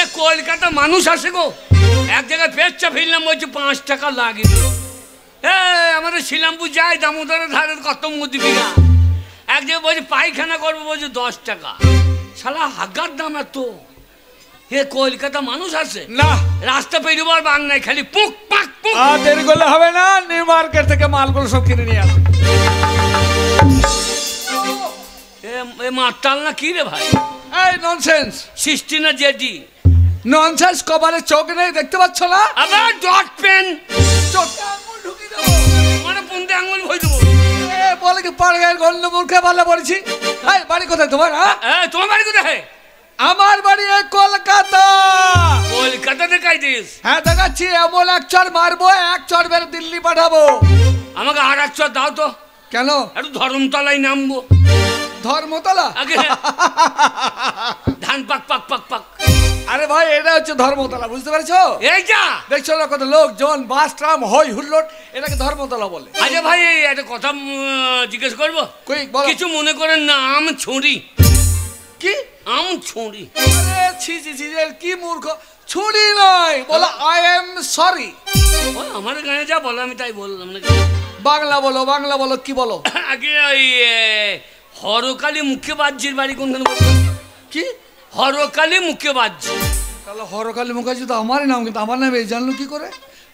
এ কলকাতা মানুষ আসে গো, এক জায়গায় পেচ্ছা ফিরলাম বলছে 5 টাকা লাগে। আমাদের শিলামপুর যায় দামোদরের ধারে কত মুদি বিঘা, এক জায়গায় বলছে পায়খানা করবো বলছে 10 টাকা। শালা হাগার দাম এত। এ কলকাতা মানুষ আসে না, রাস্তা পেরিবার বাং নাই, খালি পুক পাক পুক। আর দেরি করলে হবে না, নিউ মার্কেট থেকে মালগুলো সব কিনে নিয়ে আসো। এ মাতাল না কি রে ভাই? এই ননসেন্স। 16 না জেডি ননসেন্স, কপালে চোখ নেই দেখতে পাচ্ছ না? আবার ডট পেন চোখে আঙুল ঢুকিয়ে দেবো, মানে পুনতে আঙুল ভই দেবো। বলে কি পাড়ায় গন্ধ মূর্খে ভালো বলেছি। এই বাড়ি কোথায় তোমার? তোমার বাড়ি কোথায়? আমার বাড়ি কলকাতা। কলকাতা দেখাইছিস? হ্যাঁ দেখাচ্ছি, এমন এক চড় মারবো, এক চড় বের দিল্লি পাঠাবো। আমাকে আর এক চড় দাও তো। কেন? একটু ধর্মতলায় নামবো। ধর্মতলা? আগে ধান পাক পাক পাক পাক। আরে ভাই, এটা হচ্ছে ধর্মতলা, বুঝতে পেরেছো? এইটা দেখছো না কত লোকজন, বাস ট্রাম হই হুল্লোড়, এটাকে ধর্মতলা বলে। আচ্ছা ভাই, একটা কথা জিজ্ঞেস করবো? কিছু মনে করেন না, আম ছুরি। কি আম ছুরি? আরে ছি ছি ছি, কি মূর্খ। ছুরি নয়, বলো আই এম সরি। আমার গায়ে যা বলো আমি তাই বললাম নাকি? বাংলা বলো, বাংলা বলো, কি বলো? আগে ওই হরকালী মুখ্যবাহ্যির বাড়ি কোনখানে? কি হরকালী মুখ্যবাহ্যি? তাহলে হরকালী মুখার্জি তো আমারই নাম, কিন্তু আমার নাম এই জানলো কি করে?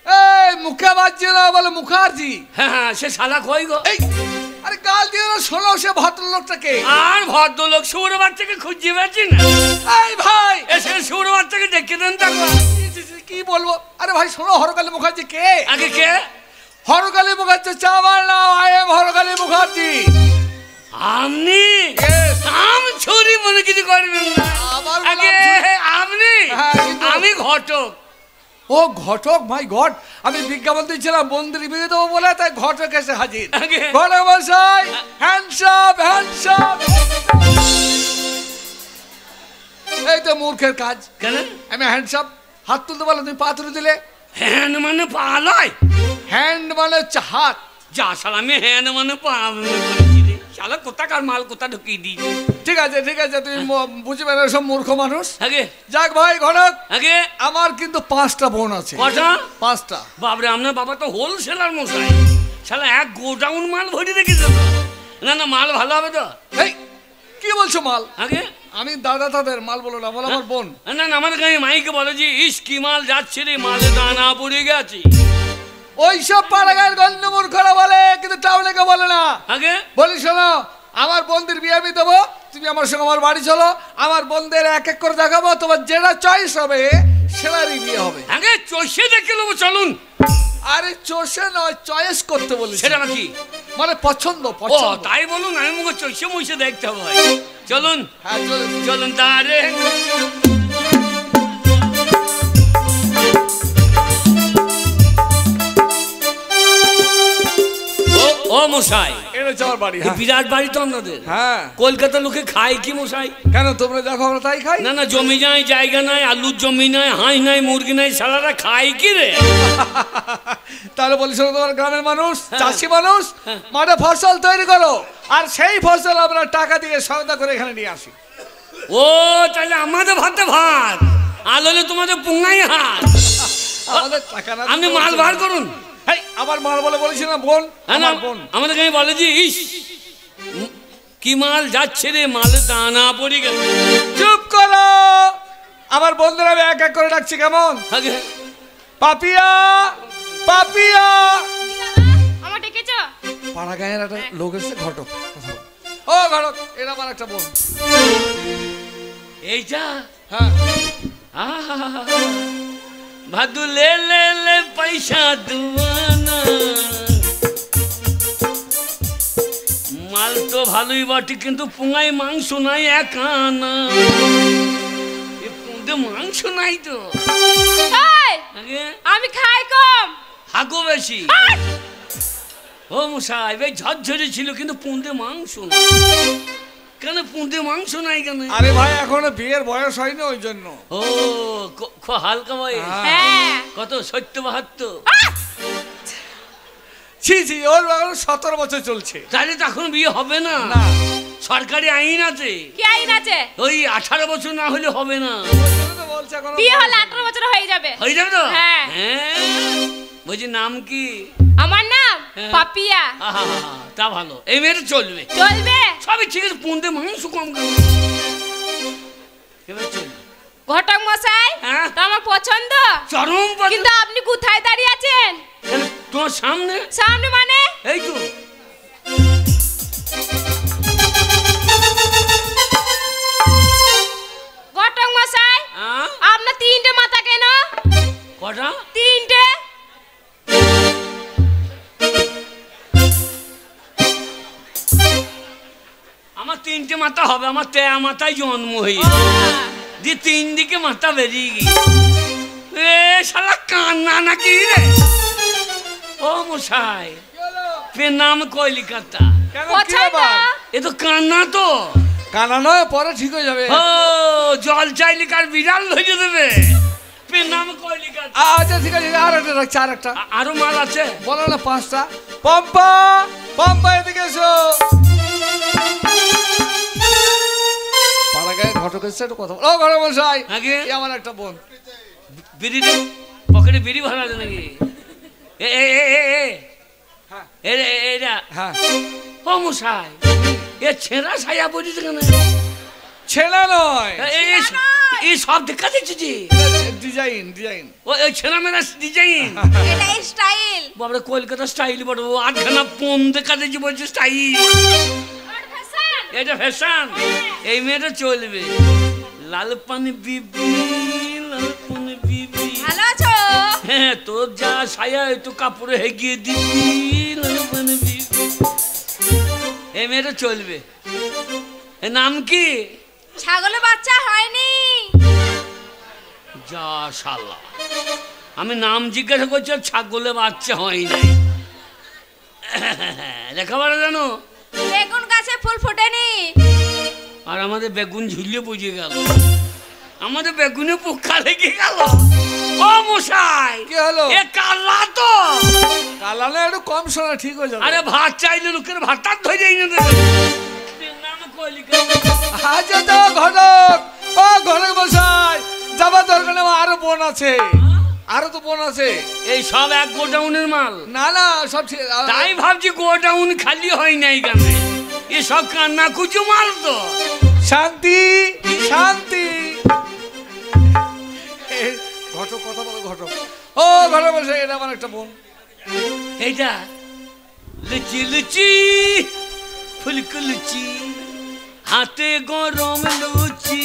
এই মুখ্যবাহ্যি না, বলে মুখার্জি। হ্যাঁ, সে শালা কই গো? এই আরে গাল দিও না, শোনো সে ভদ্রলোকটাকে। আর ভদ্রলোক সৌর বাচ্চাকে খুঁজে পাচ্ছি না। এই ভাই, এসে সৌর বাচ্চাকে দেখে দেন তাকে। কি বলবো? আরে ভাই শোনো, হরকালী মুখার্জি কে? আগে কে? হরকালী মুখার্জি হচ্ছে আমার নাম, আই এম হরকালী মুখার্জি। আপনি আম ছুরি মনে কিছু করবেন না। আগে আপনি? আমি ঘটক। ও ঘটক, মাই গড, আমি বিজ্ঞাপন দিয়েছিলাম মন্দির বিয়ে দেবো বলে, তাই ঘটক এসে হাজির। ঘটক মশাই, হ্যান্ডসাপ হ্যান্ডসাপ। এই তো মূর্খের কাজ। কেন? আমি হ্যান্ডসাপ, হাত তুলতে বলো, তুমি পা তুলে দিলে। হ্যান্ড মানে পা লয়? হ্যান্ড মানে হচ্ছে হাত। যা শালা, আমি হ্যান্ড মানে পা শালা কোথাকার মাল কোথা ঢুকিয়ে দিয়েছি। ঠিক আছে ঠিক আছে, তুমি বুঝবে না, সব মূর্খ মানুষ। আগে যাক ভাই ঘটক, আগে আমার কিন্তু 5টা বোন আছে। কটা? 5টা। বাবরে, আপনার বাবা তো হোলসেলার মশাই। শালা এক গোডাউন মাল ভরে রেখেছে তো। না না, মাল ভালো হবে তো? এই কি বলছো মাল? আগে আমি দাদা তাদের মাল বলো না, বলো আমার বোন। না না, আমাদের গায়ে মাইকে বলে যে ইস কি মাল যাচ্ছে রে, মালে দানা পড়ে গেছে। ওইসব পাড়াগাঁয়ের গন্ধ মূর্খরা বলে, কিন্তু টাউনে কেউ বলে না। আগে বলি শোনো, আমার বোনদের বিয়ে আমি দেবো, তুমি আমার সঙ্গে আমার বাড়ি চলো, আমার বোনদের এক এক করে দেখাবো, তোমার যেটা চয়েস হবে সেটারই বিয়ে হবে। আগে চষে দেখে নেবো, চলুন। আরে চষে নয়, চয়েস করতে বলেছি। সেটা কি মানে পছন্দ? ও তাই বলুন, আমি মুখে চষে মুষে দেখতে হবে। চলুন। হ্যাঁ চলুন চলুন তারে। ও মশাই, এটা হচ্ছে আমার বাড়ি। বিরাট বাড়ি তো আপনাদের। হ্যাঁ। কলকাতার লোকে খায় কি মশাই? কেন, তোমরা দেখো আমরা তাই খাই? না না, জমি নাই, জায়গা নাই, আলুর জমি নাই, হাঁস নাই, মুরগি নাই, সালারা খায় কি রে? তাহলে বলি শোনো, তোমার গ্রামের মানুষ, চাষি মানুষ, মাঠে ফসল তৈরি করো, আর সেই ফসল আমরা টাকা দিয়ে সওদা করে এখানে নিয়ে আসি। ও তাহলে আমাদের ভাতে ভাত, আলোলে তোমাদের পুঙ্গাই হাত। আমাদের টাকা না, আপনি মাল বার করুন। আবার মাল বলে বলেছি না বোন? আমার বোন। আমাদের কাছে বলে যে ইস কি মাল যাচ্ছে রে, মালে দানা পড়ে গেছে। চুপ করো, আমার বন্ধুরা আমি এক এক করে ডাকছি, কেমন? আগে পাপিয়া, পাপিয়া। আমার ডেকেছো? পাড়া গায়ের একটা লোক এসেছে, ঘটক। ও ঘটক, এটা আমার একটা বোন। এইটা? হ্যাঁ। ভাদু লে লে লে পয়সা দুয়ানা, মাল তো ভালোই বটে, কিন্তু পুঙ্গাই মাংস নাই এক আনা। পুঁদে মাংস নাই তো। আমি খাই কম, হাগো বেশি। ও মশাই, বেশ ঝরঝরে ছিল, কিন্তু পুঁদে মাংস নাই কেন? পুঁদে মাংস নাই কেন? আরে ভাই, এখনো বিয়ের বয়স হয়নি, ওই জন্য। ও হালকা বয়স। কত? 70-72? ছি ছি, ওর 17 বছর চলছে। তাহলে তো এখন বিয়ে হবে না। সরকারি আইন আছে, কি আইন আছে? ওই 18 বছর না হলে হবে না। বিয়ে হলে 18 বছর হয়ে যাবে। হয়ে যাবে তো? হ্যাঁ। বলছি নাম কি? আমার নাম পাপিয়া। তা ভালো, এই মেয়েটা চলবে। চলবে সবই ঠিক আছে, পুনতে মাংস কম খাবে, এবার চলবে। ঘটক মশাই, হ্যাঁ? তো আমার পছন্দ, চরম পছন্দ। কিন্তু আপনি কোথায় দাঁড়িয়ে আছেন? তোমার সামনে। সামনে মানে? এই তো। ঘটক মশাই, আপনার 3টে মাথা কেন? কটা? 3টে। আমার 3টে মাথা হবে, আমার 3 মাথায় জন্ম হয়ে দিয়ে 3 দিকে মাথা বেরিয়ে গিয়ে এ শালা কান্না নাকি রে? ও মশাই, নাম কলিকাতা। এ তো কান্না তো। কানা নয়, পরে ঠিক হয়ে যাবে। ও জল চাইলে কার বিড়াল ধরে দেবে। নাম কলিকাতা। আচ্ছা ঠিক আছে, আর একটা রাখছি, আর একটা। আরো মাল আছে, বলো না 5টা। পম্পা, পম্পা এদিকে এসো। পাড়াগাঁয়ে ঘটক এসছে, একটু কথা বলো। ও ঘটক মশাই, আগে আমার একটা বোন। বিড়ি পকেটে বিড়ি ভরা আছে নাকি? এ এ এ এ এ হ্যাঁ এরা। হ্যাঁ। ও মশাই, এ ছেঁড়া ছায়া পড়েছে কেন? ছেলে নয়, এই সব দেখা দিচ্ছি যে ডিজাইন ডিজাইন। ওই ছেঁড়া মেরা ডিজাইন, এটা স্টাইল। বাবা কলকাতা স্টাইল বড় 8খানা পন দেখা দিচ্ছি, বলছে স্টাইল। এটা ফ্যাশন। এই মেয়েটা চলবে। লাল পানি বিবি, লাল পানি বিবি। ভালো আছো? হ্যাঁ, তোর যা ছায়া একটু কাপড়ে হেগিয়ে দিবি, লাল পানি বিবি। এই মেয়েটা চলবে। এর নাম কি? ছাগলের বাচ্চা হয়নি। যা শালা, আমি নাম জিজ্ঞাসা করছি, ছাগলে বাচ্চা হয় নাই। লেখাপড়া জানো? বেগুন গাছে ফুল ফোটেনি। আর আমাদের বেগুন ঝুলিয়ে বুঝে গেল, আমাদের বেগুনে পোকা লেগে গেল। ও মশাই, কি হলো? এ কালা তো। কালা না, একটু কম শোনা, ঠিক হয়ে যাবে। আরে ভাত চাইলে লোকের ভাতটা ধরে যাই না। নাম কলিকাতা। আচ্ছা তো ঘটক, ও ঘটক মশাই, যাবার দরকার নেই, আরো বোন আছে, আরো তো বোন আছে। এই সব এক গোডাউনের মাল। না না, সব তাই ভাবছি গোডাউন খালি হয় নাই কেন? এ সব কান্না কুচু মাল তো। শান্তি শান্তি। ঘটক কথা বলো, ঘটক। ও ঘটক মশাই, এটা আমার একটা বোন। এইটা লুচি লুচি ফুলকু লুচি, হাতে গরম লুচি,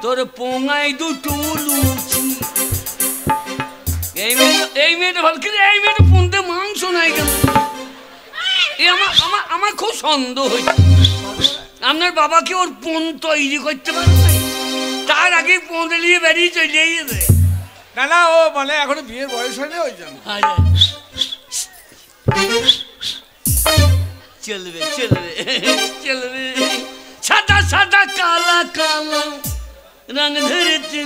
তোর পোঙাই দুটো লুচি। এই মেয়েটা ভালো, কিন্তু এই মেয়েটা পুনতে মাংস নাই কেন? আমার খুব সন্দেহ হয়েছে, আপনার বাবাকে ওর পণ তৈরি করতে পারে নাই? তার আগে পৌঁছে নিয়ে বেরিয়ে চলে যাবে। না না, ও মানে এখনো বিয়ের বয়স হয়নি, ওই জন্য। চলবে চলবে চলবে। সাদা সাদা কালা কালা রঙ ধরেছে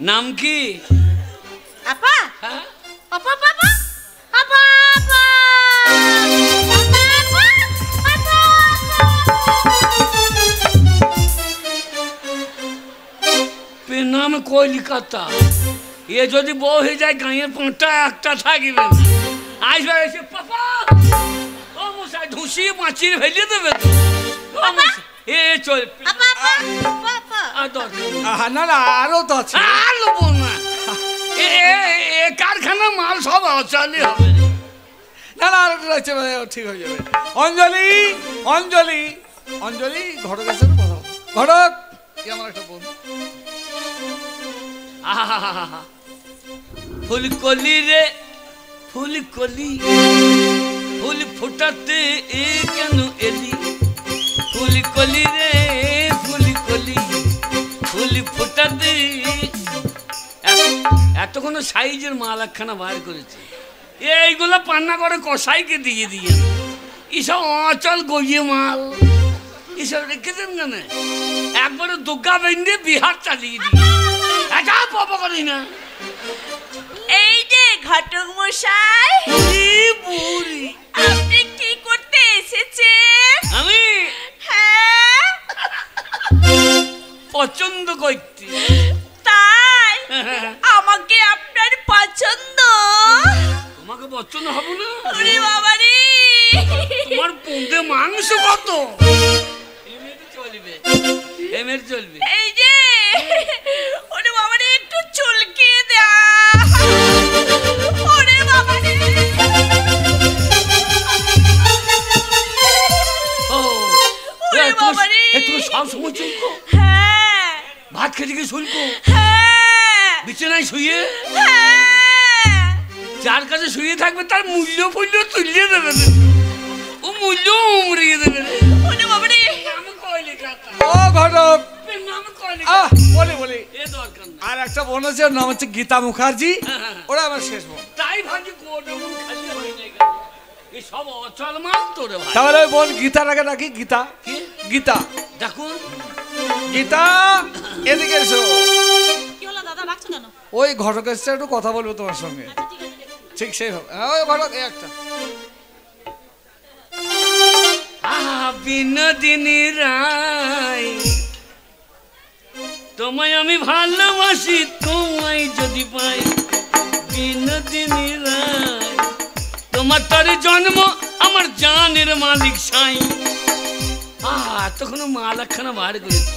নাম কি? আপা, হ্যাঁ, আপা আপা আপা আপা। নাম কলিকাতা। এ যদি বউ হয়ে যায়, গাঁয়ের 5টা একটা থাকবে। আসবে এসে পাপা, ও মশাই ধুসিয়ে মাছির ফেলিয়ে দেবে তো। এ চল না না, আরো তো আছে। আর লোবো না, এ কারখানা মাল সব চালি হবে। না না, আরো আছে, ঠিক হয়ে যাবে। অঞ্জলি অঞ্জলি অঞ্জলি, ঘটকের সাথে কথা বলো। ঘটক, কি আমার একটা বোন। ফুলকলি রে ফুলকলি, ফুল ফুটাতে এ কেন এলি? ফুলকলি রে ফুলকলি, ফুল ফুটাতে। এতক্ষণ সাইজের মাল একখানা বার করেছে, এইগুলো পান্না করে কসাইকে দিয়ে দিয়ে। এসব অচল গইয়ে মাল। এসব রেখেছেন কেন? একবারে দুর্গা বেঁধে বিহার চালিয়ে দিই। এটা পাবো করি না। এই যে ঘটক মশাই, বুড়ি আপনি কি করতে এসেছেন? আমি হ্যাঁ পছন্দ করছি। তাই আমাকে আপনার পছন্দ? তোমাকে পছন্দ হবো না? ওরে বাবা রে, তোমার পোঁদে মাংস কত? চলবে এমএর চলবে। এই যে ওরে বাবা রে, একটু চুলকিয়ে দেয়া। ওরে বাবা রে, ওরে বাবা রে। তুমি সবসময় চুলকো? হ্যাঁ ভাত খেতে গিয়ে শুল্কো? হ্যাঁ বিছানায় শুয়ে হ্যাঁ। যার কাছে শুয়ে থাকবে তার মূল্য ফুল্য তুলিয়ে দেবে, ও মূল্য উমরিয়ে দেবে। ওরে বাবা রে, আমি কইলে কথা ও ঘটক, আমি কইলে বলি এ দরকার না। আর একটা বোন আছে, ওর নাম হচ্ছে গীতা মুখার্জি, ওরা আমার শেষ বোন। তাই ভাবছি কোটা মন খালি হয়ে যায় কেন? এই সব অচল মাল তো রে ভাই। তাহলে ওই বোন গীতার আগে ডাকি। গীতা, কি গীতা, দেখুন গীতা এদিকে এসো। কি হলো দাদা, রাখছো কেন? ওই ঘটকের সাথে একটু কথা বলবো তোমার সঙ্গে। আচ্ছা ঠিক আছে। ঠিক সেই হবে। ওই ঘটক এই একটা। বিনোদিনী রায়, তোমায় আমি ভালোবাসি, তোমায় যদি পাই। বিনোদিনী রায়, তোমার তার জন্ম আমার জানের মালিক সাই। তখন মাল একখানা বার করেছি,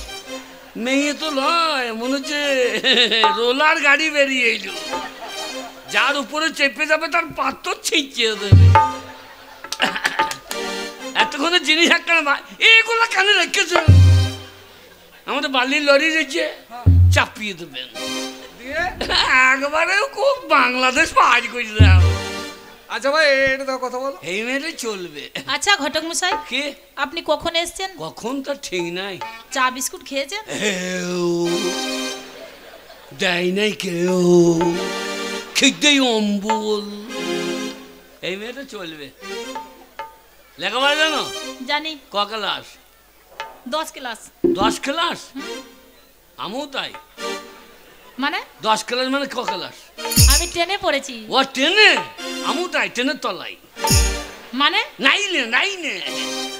মেয়ে তো লয়, মনে হচ্ছে রোলার গাড়ি বেরিয়ে এলো। যার উপরে চেপে যাবে তার পাথর ছিঁচিয়ে দেবে। এতক্ষণ জিনিস একখানা এইগুলো কেন রেখেছ? আমাদের বালির লরি রয়েছে, চাপিয়ে দেবেন একবারে। খুব বাংলাদেশ পাহাড় করে দেওয়া। আচ্ছা ভাই এটা তো কথা বলো। এই মেয়েটা চলবে। আচ্ছা ঘটক মশাই, কে আপনি কখন এসেছেন? কখন তার ঠিক নাই। চা বিস্কুট খেয়েছেন? দেয় নাই কেউ, খেতেই অম্বল। এই মেয়েটা চলবে। লেখাপড়া জানো? জানি। ক ক্লাস? 10 ক্লাস। 10 ক্লাস? আমিও তাই। মানে 10 ক্লাস মানে ক ক্লাস? আমি 10-এ পড়েছি। ও 10-এ? আমিও তাই, 10-এর তলায়। মানে নাইনে, নাইনে।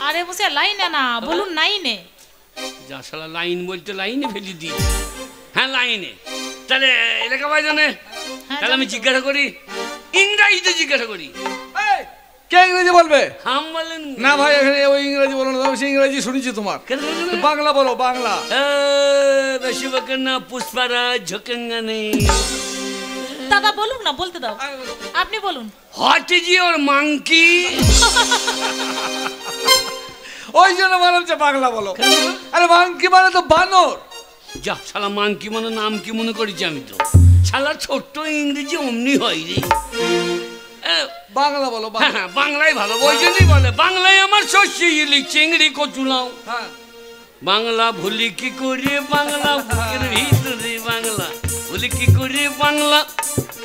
আরে বসে লাইনে না, বলুন নাইনে। যা শালা লাইন বলতে লাইনে ফেলে দিই। হ্যাঁ লাইনে। তাহলে লেখাপড়া জানে? তাহলে আমি জিজ্ঞাসা করি, ইংরাজিতে জিজ্ঞাসা করি। কে ইংরেজি বলবে? হাম বলেন না ভাই, এখানে ওই ইংরেজি বলো না, আমি সেই ইংরেজি শুনেছি তোমার। বাংলা বলো, বাংলা। বেশি বকেন না, পুষ্পারাজ ঝোঁকেঙ্গা নেই। দাদা বলুন না, বলতে দাও, আপনি বলুন। What is your monkey? ওই জন্য বললাম যে বাংলা বলো। আরে মাংকি মানে তো বানর। যা শালা মাংকি মানে নাম কি মনে করেছি আমি তো। শালা ছোট্ট ইংরেজি অমনি হয় রে। বাংলা বলো। হ্যাঁ বাংলায় ভালো, ওই জন্যই বলে বাংলায় আমার শস্য ইলি চিংড়ি কচুলাও। হ্যাঁ বাংলা ভুলি কি করে, বাংলা বুকের ভিতরে বাংলা ভুলি কি করে বাংলা।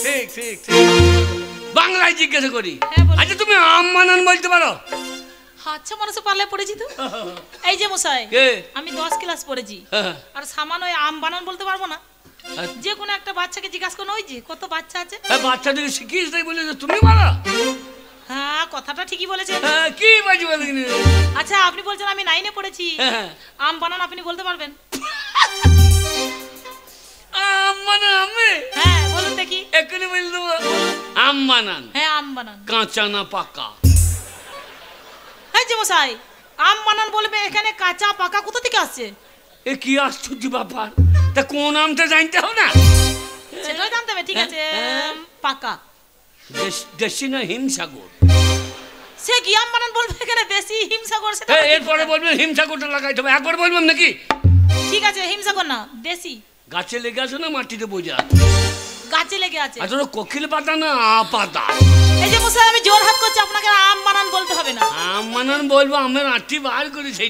ঠিক ঠিক ঠিক। বাংলায় জিজ্ঞাসা করি। হ্যাঁ, বলুন। আচ্ছা তুমি আম বানান বলতে পারো? আচ্ছা মানুষ পাল্লায় পড়েছি তো। এই যে মশাই, কে? আমি 10 ক্লাস পড়েছি, আর সামান্য ওই আম বানান বলতে পারবো না। যে কোনো একটা বাচ্চাকে জিজ্ঞাসা করুন, ওই যে কত বাচ্চা আছে। বাচ্চাদেরকে শিখিস তাই বলে তুমি বলো? হ্যাঁ কথাটা ঠিকই বলেছেন। কি বাজি বলে? আচ্ছা আপনি বলছেন আমি 9-এ পড়েছি, আম বানান আপনি বলতে পারবেন? আম বানান? আমি? হ্যাঁ বলুন দেখি। এক্ষুনি বলে দেবো। আম বানান। হ্যাঁ আম বানান। কাঁচা না পাকা? এই যে মশাই, আম বানান বলবে, এখানে কাঁচা পাকা কোথা থেকে আসছে? এ কি আশ্চর্য ব্যাপার! তা কোন আমটা জানতে হবে না? সেটাই জানতে হবে। ঠিক আছে, পাকা। দেশি না হিমসাগর? সে কি আম বানান বলবে, এখানে দেশি হিমসাগর। সেটা এরপরে বলবেন হিমসাগরটা লাগাইতে হবে। একবার বলবেন নাকি? ঠিক আছে, হিমসাগর না, দেশি। গাছে লেগে আছে না মাটিতে বোঝা? গাছে লেগে আছে। আচ্ছা কোকিল পাতা না পাতা? এই যে মশাই আমি জোর হাত করছি, আপনাকে আম বানান বলতে হবে না। আম বানান বলবো? আমের আঁটি বার করে সেই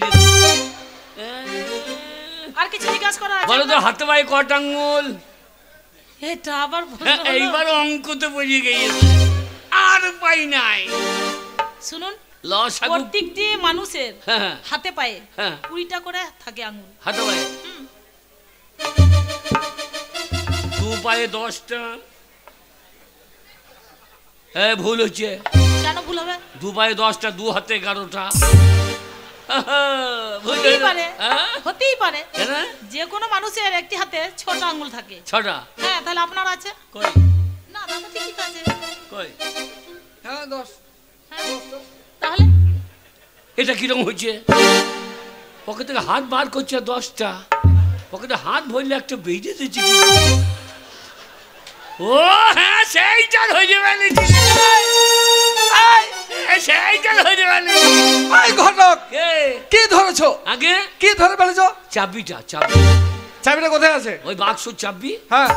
আর কিছু জিজ্ঞাসা করা আছে? বলো তো হাতে পায়ে কটা আঙ্গুল? এটা আবার এইবার অঙ্কতে বুঝে গিয়েছে, আর পাই নাই। শুনুন, লসাগু প্রত্যেকটি মানুষের হ্যাঁ হাতে পায়ে হ্যাঁ 20টা করে থাকে আঙুল। হাতে পায়ে দু পায়ে 10টা। হ্যাঁ ভুল হচ্ছে। কেন ভুল হবে? দু পায়ে 10টা, দু হাতে 11টা। হতেই পারে, হতেই পারে। কেন? যে কোনো মানুষের একটি হাতে 6টা আঙুল থাকে। 6টা? হ্যাঁ, তাহলে আপনার আছে? কই না, দাদা ঠিকই আছে। কই? হ্যাঁ 10। হ্যাঁ, তাহলে এটা কিরকম হচ্ছে? পকেট থেকে হাত বার করছে 10টা, পকেটে হাত ভরলে একটা বেজে দিচ্ছে। ও হ্যাঁ, সেইটা হয়ে ফেলেছি, সেইটা হয়ে ফেলেছি। এই ঘটক কি ধরেছো? আগে কি ধরে ফেলেছো? চাবিটা। চাবি? চাবিটা কোথায় আছে? ওই বাক্সর চাবি। হ্যাঁ,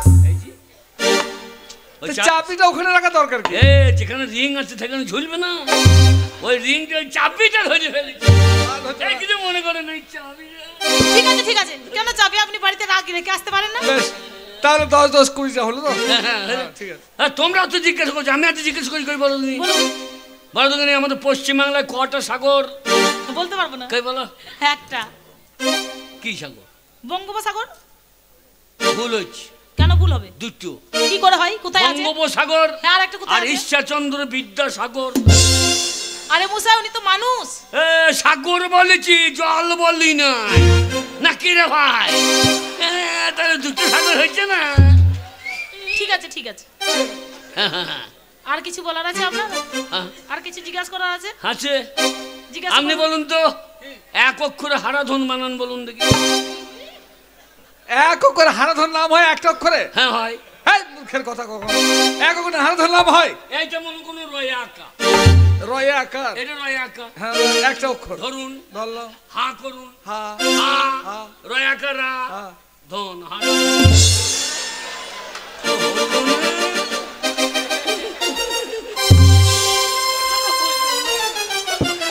ওই চাবিটা ওখানে রাখা দরকার কি? যেখানে রিং আছে সেখানে ঝুলবে না, ওই রিংটা ওই চাবিটা ধরে ফেলেছে। কিছু মনে করে নাই চাবি। ঠিক আছে, ঠিক আছে। কেন চাবি আপনি বাড়িতে রেখে আসতে পারেন না? বেশ, তাহলে 10 10 20 যা হলো তো। হ্যাঁ ঠিক আছে। তোমরা তো জিজ্ঞাসা করছো, আমি এত জিজ্ঞেস করি বলো নি? বলো তো আমাদের পশ্চিমবাংলায় কটা সাগর? বলতে পারবো না। কই বলো? একটা। কি সাগর? বঙ্গোপসাগর। ভুল হচ্ছে। কেন ভুল হবে? দুটো। কি করে হয়? কোথায় আছে? বঙ্গোপসাগর আর একটা কোথায় আর আছে? ঈশ্বরচন্দ্র বিদ্যাসাগর। আরে মশাই, উনি তো মানুষ। সাগর বলেছি, জল বললি না নাকি রে ভাই? তাহলে দুটো সাগর হয়েছে না? ঠিক আছে, ঠিক আছে। আর কিছু বলার আছে আপনার? আর কিছু জিজ্ঞাসা করার আছে? আছে। জিজ্ঞাসা আপনি বলুন তো, এক অক্ষরে হারাধন বানান বলুন দেখি। এক অক্ষরে হারাধন নাম হয় একটা অক্ষরে? হ্যাঁ হয়। এই মুখের কথা কখন এক অক্ষরে হারাধন নাম হয়? এই যেমন কোন রয় আঁকা, রয়ে আকার। এটা রয় আঁকা। হ্যাঁ, একটা অক্ষর ধরুন, ধরলাম। হা করুন, হা হা রয় আঁকা রা হা। ধন হা।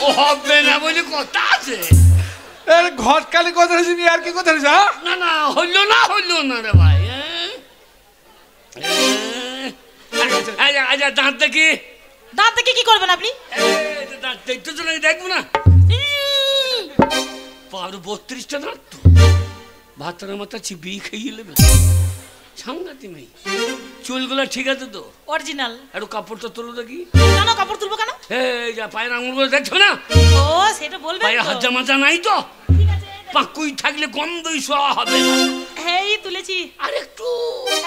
ও হবে না বলে কথা আছে। এর ঘটকালি কথা হয়েছে নি, আর কি কথা হয়েছে? না না, হইলো না রে ভাই। আচ্ছা, দাঁত দেখি। দাঁত দেখে কি করবেন আপনি? দাঁত দেখতে চলে দেখবো না? 32টা দাঁত তো, ভাতের মাথা চিবিয়ে খেয়ে নেবে। সাংঘাতি মেয়ে। চুলগুলো ঠিক আছে তো? অরিজিনাল। একটু কাপড়টা তুলো দেখি। কেন কাপড় তুলবো কেন? এই যা পায়ের আঙুলগুলো দেখছো না? ও, সেটা বলবেন পায়ে তো। হাজা মাজা নাই তো? ঠিক আছে। পাকুই থাকলে গন্ধই শোয়া হবে না। এই তুলেছি। আরেকটু।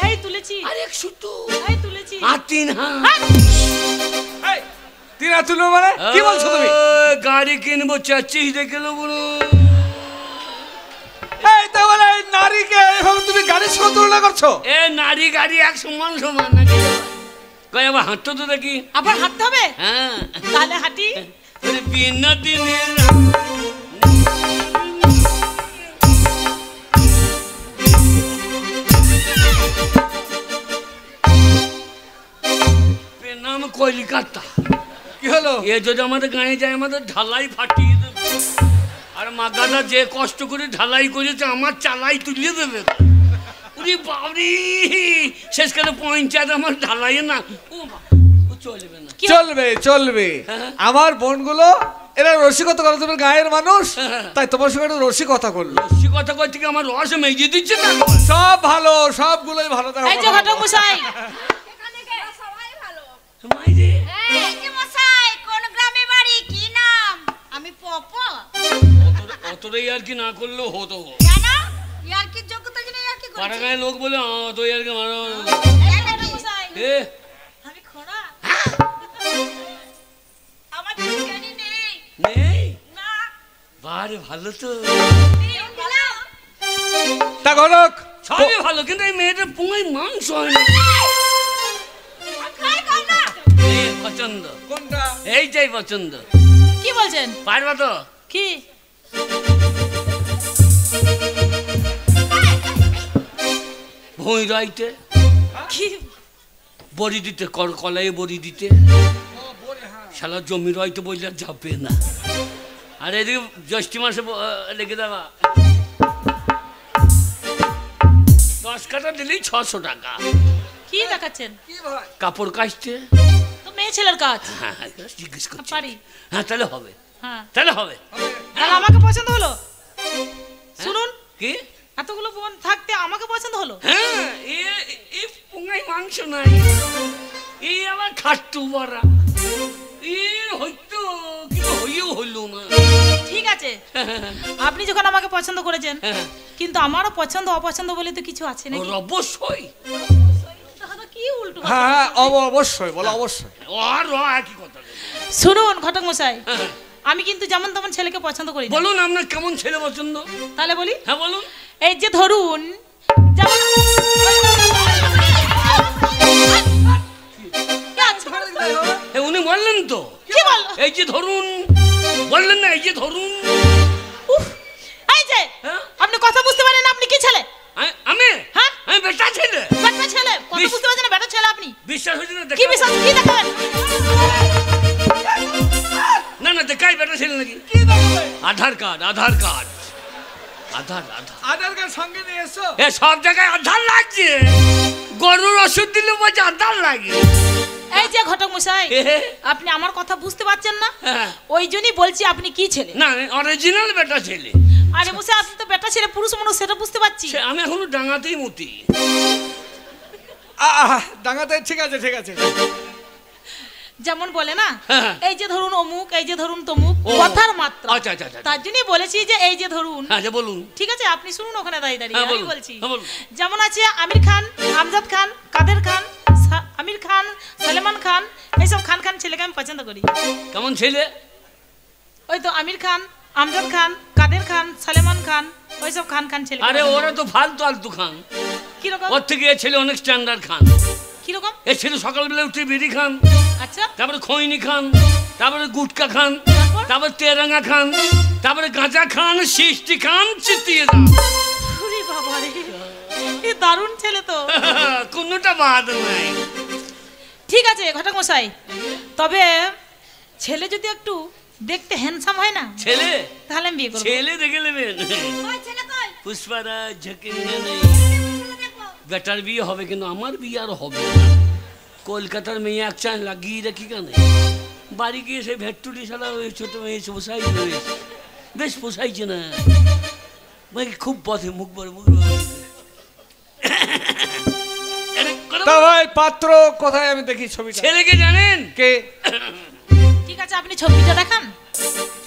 এই তুলেছি। আরেক সুতো। এই তুলেছি। আর 3 হাত। এই 3 হাত তুলবো মানে কি বলছো তুমি? গাড়ি কিনবো, চাচ্ছিস দেখে নেবো। এই তো বলে এই নারীকে এভাবে তুমি গাড়ির সঙ্গে তুলনা করছো? এ নারী গাড়ি এক সমান নাকি? কই আবার হাঁটতো তো দেখি। আবার হাঁটতে হবে? হ্যাঁ, তাহলে হাঁটি। বিনা দিনের নাম কলিকাতা। কি হলো? এ যদি আমাদের গায়ে যায়, আমাদের ঢালাই ফাটিয়ে দেবে। আর মাগাটা যে কষ্ট করে ঢালাই করেছে, আমার চালাই তুলিয়ে দেবে। উনি বাবরি, শেষকালে পঞ্চায়েত আমার ঢালাইয়ে না। ও চলবে না। চলবে চলবে। আমার বোনগুলো এরা রসিকতা করে, তোমার গায়ের মানুষ, তাই তোমার সঙ্গে একটু রসিকতা করলো। রসিকতা করতে কি আমার রস মেজে দিচ্ছে না? সব ভালো, সবগুলোই ভালো। এই যে ঘটক মশাই। অতটাই আর কি না করলেও হতো। কেন? ইয়ার কি যোগ্যতা জেনে ইয়ার কি পাড়া করেছে? গায়ে লোক বলে তো আর কি মানো। এই ঘটক মশাই। এ আমি খোড়া। আমার তো জ্ঞানী নেই। নেই না। বারে, ভালো তো। দিন দিলাম। তা ঘটক সবই ভালো, কিন্তু এই মেয়েটার পুঙ্গাই মাংস হয় না। খাই খাই না। পছন্দ কোনটা? এইটাই পছন্দ। কি বলছেন? পারবা তো? কি? ভুঁই রাইতে কি? বড়ি দিতে, কলাই বড়ি দিতে। শালা জমি রাইতে বললে যাবে না। আর এদিকে জ্যৈষ্ঠ মাসে লেগে দেওয়া 10 কাঠা দিলেই 600 টাকা। কি দেখাচ্ছেন? কি ভাই? কাপড় কাচতে। তো মেয়ে ছেলের কাজ। হ্যাঁ জিজ্ঞেস করছি। পারি। হ্যাঁ তাহলে হবে, হ্যাঁ তাহলে হবে। তাহলে আমাকে পছন্দ হলো। শুনুন, কি এতগুলো বোন থাকতে আমাকে পছন্দ হলো? হ্যাঁ এ পুঙ্গাই মাংস নাই, এই আমার খাট্টু বড়া, এ হইতো কিন্তু হইও হইলো না। ঠিক আছে, আপনি যখন আমাকে পছন্দ করেছেন, কিন্তু আমারও পছন্দ অপছন্দ বলে তো কিছু আছে নাকি? অবশ্যই। দাদা কি উল্টো? হ্যাঁ অবশ্যই বলো, অবশ্যই। আর একই কথা। শুনুন ঘটক মশাই, আমি কিন্তু যেমন তেমন ছেলেকে পছন্দ করি না। বলুন আপনার কেমন ছেলে পছন্দ? তাহলে বলি। হ্যাঁ বলুন। এই যে ধরুন, যেমন উনি বললেন তো, কি বললো? এই যে ধরুন বললেন না, এই যে ধরুন। এই যে আপনি কথা বুঝতে পারেন, আপনি কি ছেলে? আমি? হ্যাঁ আমি বেটা ছেলে। বেটা ছেলে? কথা বুঝতে পারছেন না, বেটা ছেলে আপনি? বিশ্বাস হচ্ছে না? কি বিশ্বাস? কি দেখাবেন? না না দেখাই বেটা ছেলে নাকি? আধার কার্ড, আধার কার্ড, আধার কার্ড সঙ্গে নিয়ে এসো। এ সব জায়গায় আধার লাগছে, গরুর ওষুধ দিলে বলছে আধার লাগে। এই যে ঘটক মশাই, আপনি আমার কথা বুঝতে পারছেন না, হ্যাঁ। ওই জন্যই বলছি আপনি কি ছেলে। না অরিজিনাল বেটা ছেলে। আরে মশাই, আপনি তো বেটা ছেলে, পুরুষ মানুষ, সেটা বুঝতে পারছি। আমি এখনো ডাঙাতেই মতি। ডাঙাতে? ঠিক আছে ঠিক আছে। যেমন বলে না, হ্যাঁ। এই যে ধরুন অমুক, এই যে ধরুন তমুক, কথার মাত্রা। আচ্ছা আচ্ছা আচ্ছা। তার জন্যই বলেছি যে এই যে ধরুন। আচ্ছা বলুন। ঠিক আছে, আপনি শুনুন ওখানে দাঁড়িয়ে দাঁড়িয়ে হ্যাঁ, আমি বলুন। বলছি। হ্যাঁ, বলুন। যেমন আছে আমির খান, আমজাদ খান, কাদের খান, আমির খান, সালমান খান, এইসব খান খান ছেলেকে আমি পছন্দ করি। কেমন ছেলে? ওই তো আমির খান, আমজাদ খান, কাদের খান, সালমান খান, ওইসব খান খান ছেলে। আরে ওরা তো ফালতু আলতু খান। কিরকম? ওর থেকে এ ছেলে অনেক স্ট্যান্ডার্ড খান। কিরকম? এ ছেলে সকালবেলা উঠে বিড়ি খান, আচ্ছা, তারপরে খৈনি খান, তারপরে গুটকা খান, তারপরে তেরাঙ্গা খান, তারপরে গাঁজা খান, সিষ্টি খান, চিতিয়ে যান। ওরে বাবা রে, এ দারুণ ছেলে তো। কোনোটা বাদ নাই। ঠিক আছে ঘটক মশাই, তবে ছেলে যদি একটু দেখতে হ্যান্ডসাম হয় না, ছেলে তাহলে আমি বিয়ে করব। ছেলে দেখে নেবেন। কই ছেলে কই? পুষ্পারাজ ঝকেঙ্গা নেই। ছেলে দেখো। বেটার বিয়ে হবে কিন্তু আমার বিয়ে আর হবে না। কলকাতার মেয়ে এক চান লাগিয়ে রাখি কেন? বাড়ি গিয়ে সে ভেট্টুটি ছাড়া ওই ছোট মেয়ে পোষাই রয়েছে, বেশ পোষাইছে না ভাই, খুব পথে মুখ বড় মুখ বড়। তা ভাই পাত্র কোথায় আমি দেখি ছবিটা? ছেলেকে জানেন? কে? ঠিক আছে, আপনি ছবিটা দেখান।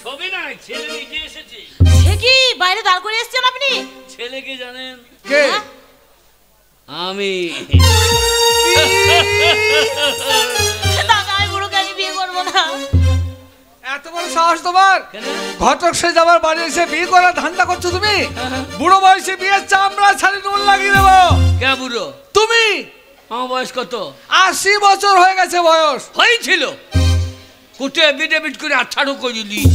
ছবি না, ছেলে নিজে এসেছে। সে কি বাইরে দাঁড় করে এসেছেন আপনি? ছেলেকে জানেন? কে? আমি। দাদা, আমি বুড়োকে আমি বিয়ে করবো না। এত বড় সাহস তোমার? কেন? ঘটক সে যাবার বাড়ি এসে বিয়ে করার ধান্দা করছো তুমি? বুড়ো বয়সে বিয়ের চামড়া ছাড়ি নুন লাগিয়ে দেবো। কে বুড়ো? তুমি? আমার বয়স কত? 80 বছর হয়ে গেছে বয়স। হয়েছিল কুটে এফিডেভিট করে 18 করে দিস।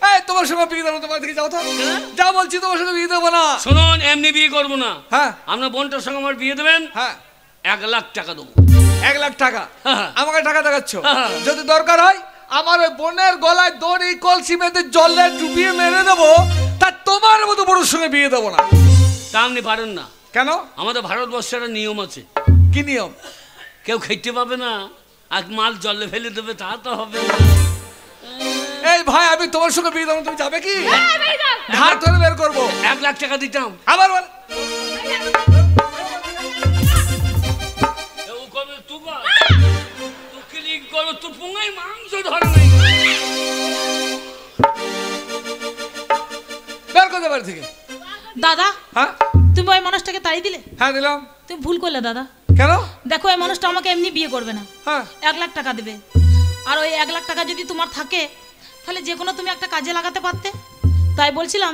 এই তোমার সঙ্গে বিয়ে দেবো, তোমার দিকে যাও তো। যা বলছি তোমার সঙ্গে বিয়ে দেবো না। শুনুন, এমনি বিয়ে করবো না। হ্যাঁ আপনার বোনটার সঙ্গে আমার বিয়ে দেবেন, হ্যাঁ 1 লাখ টাকা দেবো। 1 লাখ টাকা? হ্যাঁ। আমাকে টাকা দেখাচ্ছ? হ্যাঁ। যদি দরকার হয় আমার ওই বোনের গলায় দড়ি কলসি বেঁধে জলে ডুবিয়ে মেরে দেবো, তা তোমার মতো বড়োর সঙ্গে বিয়ে দেবো না। তা আপনি পারেন না? কেন? আমাদের ভারতবর্ষের একটা নিয়ম আছে। কি নিয়ম? কেউ খেতে পাবে না, আর মাল জলে ফেলে দেবে, তা তো হবে না। এই ভাই, আমি তোমার সঙ্গে বিয়ে দেবো, তুমি যাবে কি? ধার ধরে বের করবো। 1 লাখ টাকা দিতাম। আবার বল। ও করবে তুই বল, তুই ক্লিক করো, তুই পুঙ্গাই মাংস ধরে নাই। বের করতে বাড়ি থেকে। দাদা, হ্যাঁ তুমি ওই মানুষটাকে তাড়িয়ে দিলে। হ্যাঁ দিলাম। তুমি ভুল করলে দাদা। কেন? দেখো, এই মানুষটা আমাকে এমনি বিয়ে করবে না, হ্যাঁ 1 লাখ টাকা দেবে। আর ওই 1 লাখ টাকা যদি তোমার থাকে, তাহলে যে কোনো তুমি একটা কাজে লাগাতে পারতে। তাই বলছিলাম,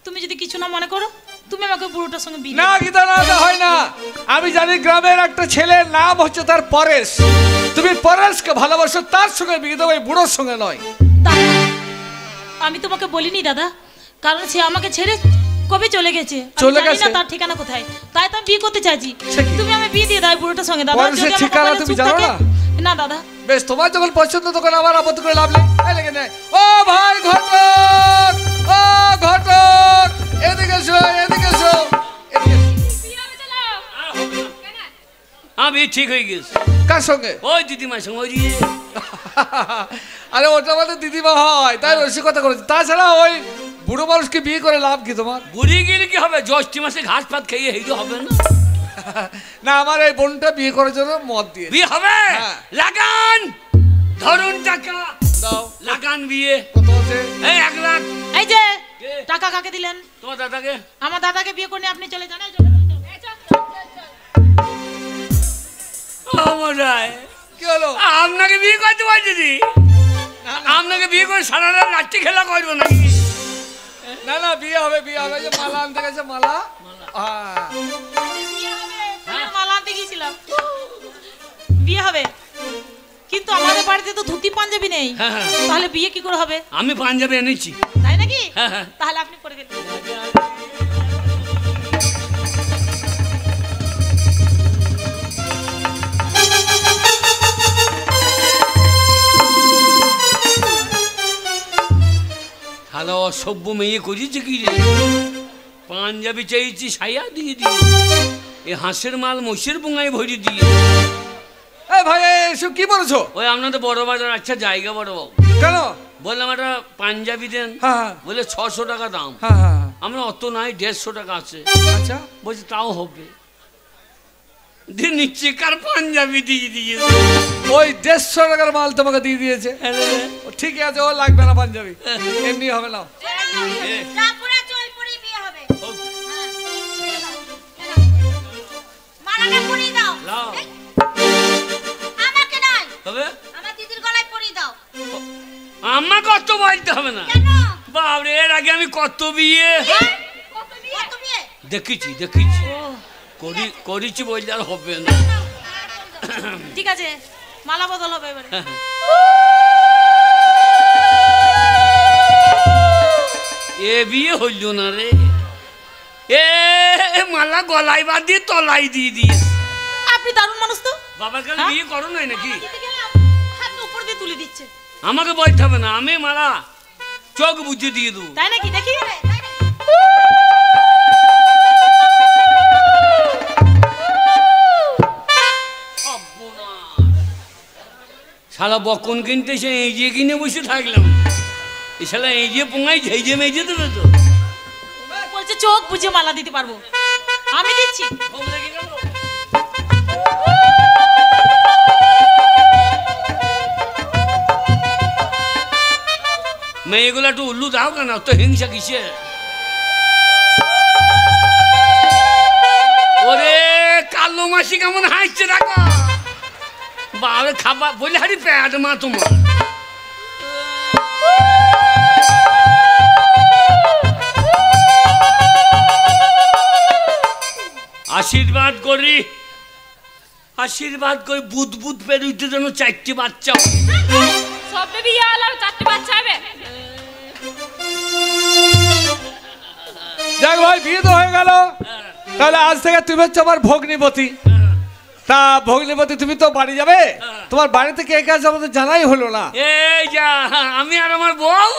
তুমি যদি কিছু না মনে করো, তুমি আমাকে বুড়োটার সঙ্গে বিয়ে না গীতা, না তা হয় না। আমি জানি গ্রামের একটা ছেলের নাম হচ্ছে তার পরেশ। তুমি পরেশকে ভালোবাসো, তার সঙ্গে বিয়ে দেবো, এই বুড়োর সঙ্গে নয়। দাদা, আমি তোমাকে বলিনি দাদা, কারণ সে আমাকে ছেড়ে কবে চলে গেছে। আমি চলে জানি না গেছে? তার ঠিকানা কোথায়, তাই তো আমি বিয়ে করতে চাইছি। সে কি? তুমি আমি বিয়ে দিয়ে দাও এই বুড়োটার সঙ্গে দাদা। পরেশের যদি আমার ঠিকানা কপালে তুমি সুখ জানো থাকে- না? না দাদা। বেশ, তোমার যখন পছন্দ তখন আমার আপত্তি করে লাভ নেই। এই লেগে নেই। ও ভাই ঘটক, ও ঘটক, এদিকে এসো, এদিকে এসো, এদিকে এসো। বিয়ে হবে চলো। আর হবে না। আমি ঠিক হয়ে গেছি। কার সঙ্গে? ওই দিদিমার সঙ্গে ওই দিয়ে। আরে ওটা আমাদের দিদিমা হয়, তাই রসিকতা করেছে। তাছাড়া ওই বুড়ো মানুষকে বিয়ে করে লাভ কি তোমার? বুড়ি গেলে কি হবে? জ্যৈষ্ঠী মাসে ঘাস পাত খেয়ে হেঁটে হবে না? না, আমার এই বোনটা বিয়ে করার জন্য মত দিয়ে। বিয়ে হবে? হ্যাঁ। লাগান, ধরুন টাকা দাও। লাগান বিয়ে। কত আছে? এই 1 লাখ। এই যে কে? টাকা কাকে দিলেন? তোমার দাদাকে। আমার দাদাকে বিয়ে করে নিয়ে আপনি চলে যান। এই চলে মশাই, কি হলো? আপনাকে বিয়ে করতে পারছি দি? আপনাকে বিয়ে করে সারা রাত লাঠি খেলা করবো নাকি? না না, বিয়ে হবে, বিয়ে হবে। যে মালা আনতে গেছে, মালা। হ্যাঁ। বিয়ে হবে। মালা আনতে গিয়েছিলাম, বিয়ে হবে, কিন্তু আমাদের বাড়িতে তো ধুতি পাঞ্জাবি নেই। হ্যাঁ, হ্যাঁ। তাহলে বিয়ে কি করে হবে? আমি পাঞ্জাবি এনেছি। তাই নাকি? হ্যাঁ, হ্যাঁ। তাহলে আপনি করে ফেলুন। হ্যালো, অসভ্য মেয়ে করেছে কি রে? পাঞ্জাবি চাইছি, সায়া দিয়ে দিয়ে এই হাঁসের মাল মোষের বোঙায় ভরি দিয়ে। এই ভাই, এসব কি বলেছো? ওই আপনাদের বড় বাজার আচ্ছা জায়গা বড় বাবু, কেন? বললাম একটা পাঞ্জাবি দেন। হ্যাঁ বলে 600 টাকা দাম। হ্যাঁ হ্যাঁ। আমরা অত নাই, 150 টাকা আছে। আচ্ছা, বলছি তাও হবে। দিয়ে নিচ্ছে কার পাঞ্জাবি দিয়ে দিয়ে। ওই 150 টাকার মাল তোমাকে দিয়ে দিয়েছে। ঠিক আছে, ও লাগবে না পাঞ্জাবি, এমনি হবে না। যা পুরা চল পুরি বিয়ে হবে। মালাটা পরিয়ে দাও। লাও। এই, আমাকে নয়, তবে আমার দিদির গলায় পরিয়ে দাও। আমার কত বলতে হবে না। কেন? বাবরে, এর আগে আমি কত বিয়ে কত বিয়ে? কত বিয়ে? দেখেছি দেখেছি, করেছি বললে আর হবে না। ঠিক আছে, মালা বদল হবে এবারে। এ বিয়ে হইল না রে। এ মালা গলায় বাদ দিয়ে তলায় দিয়ে দিয়ে। আপনি দারুণ মানুষ তো। বাবার কাছে হ্যাঁ? বিয়ে করো নাই নাকি? দিতে গেলে হাত উপর দিয়ে তুলে দিচ্ছে। আমাকে বলতে হবে না, আমি মালা চোখ বুঝে দিয়ে দেবো। তাই নাকি? দেখি। শালা বকন কিনতে সে এই যে কিনে বসে থাকলাম। এ শালা এই যে পোঙাই ঝেঁজে মেজে দেবে তো। বলছে চোখ বুঝে মালা দিতে পারবো। আমি দিচ্ছি। মেয়েগুলো একটু উল্লু দাও কেন, তো হিংসা কিসে? ওরে কালো মাসি কেমন হাসছে দেখো। বাবা খাবার বলে হারি প্যাড মা তোমার। আশীর্বাদ করি, আশীর্বাদ করি বুধ বুধ পেরুইতে যেন 4টে বাচ্চা। সব বিয়ে হলো, 4টে বাচ্চা হবে। যাক ভাই, বিয়ে তো হয়ে গেল। তাহলে আজ থেকে তুমি হচ্ছে আমার ভগ্নিপতি। তা ভগ্নিপতি, তুমি তো বাড়ি যাবে। তোমার বাড়িতে কে কে আছে আমাদের জানাই হলো না। এই যা, আমি আর আমার বউ।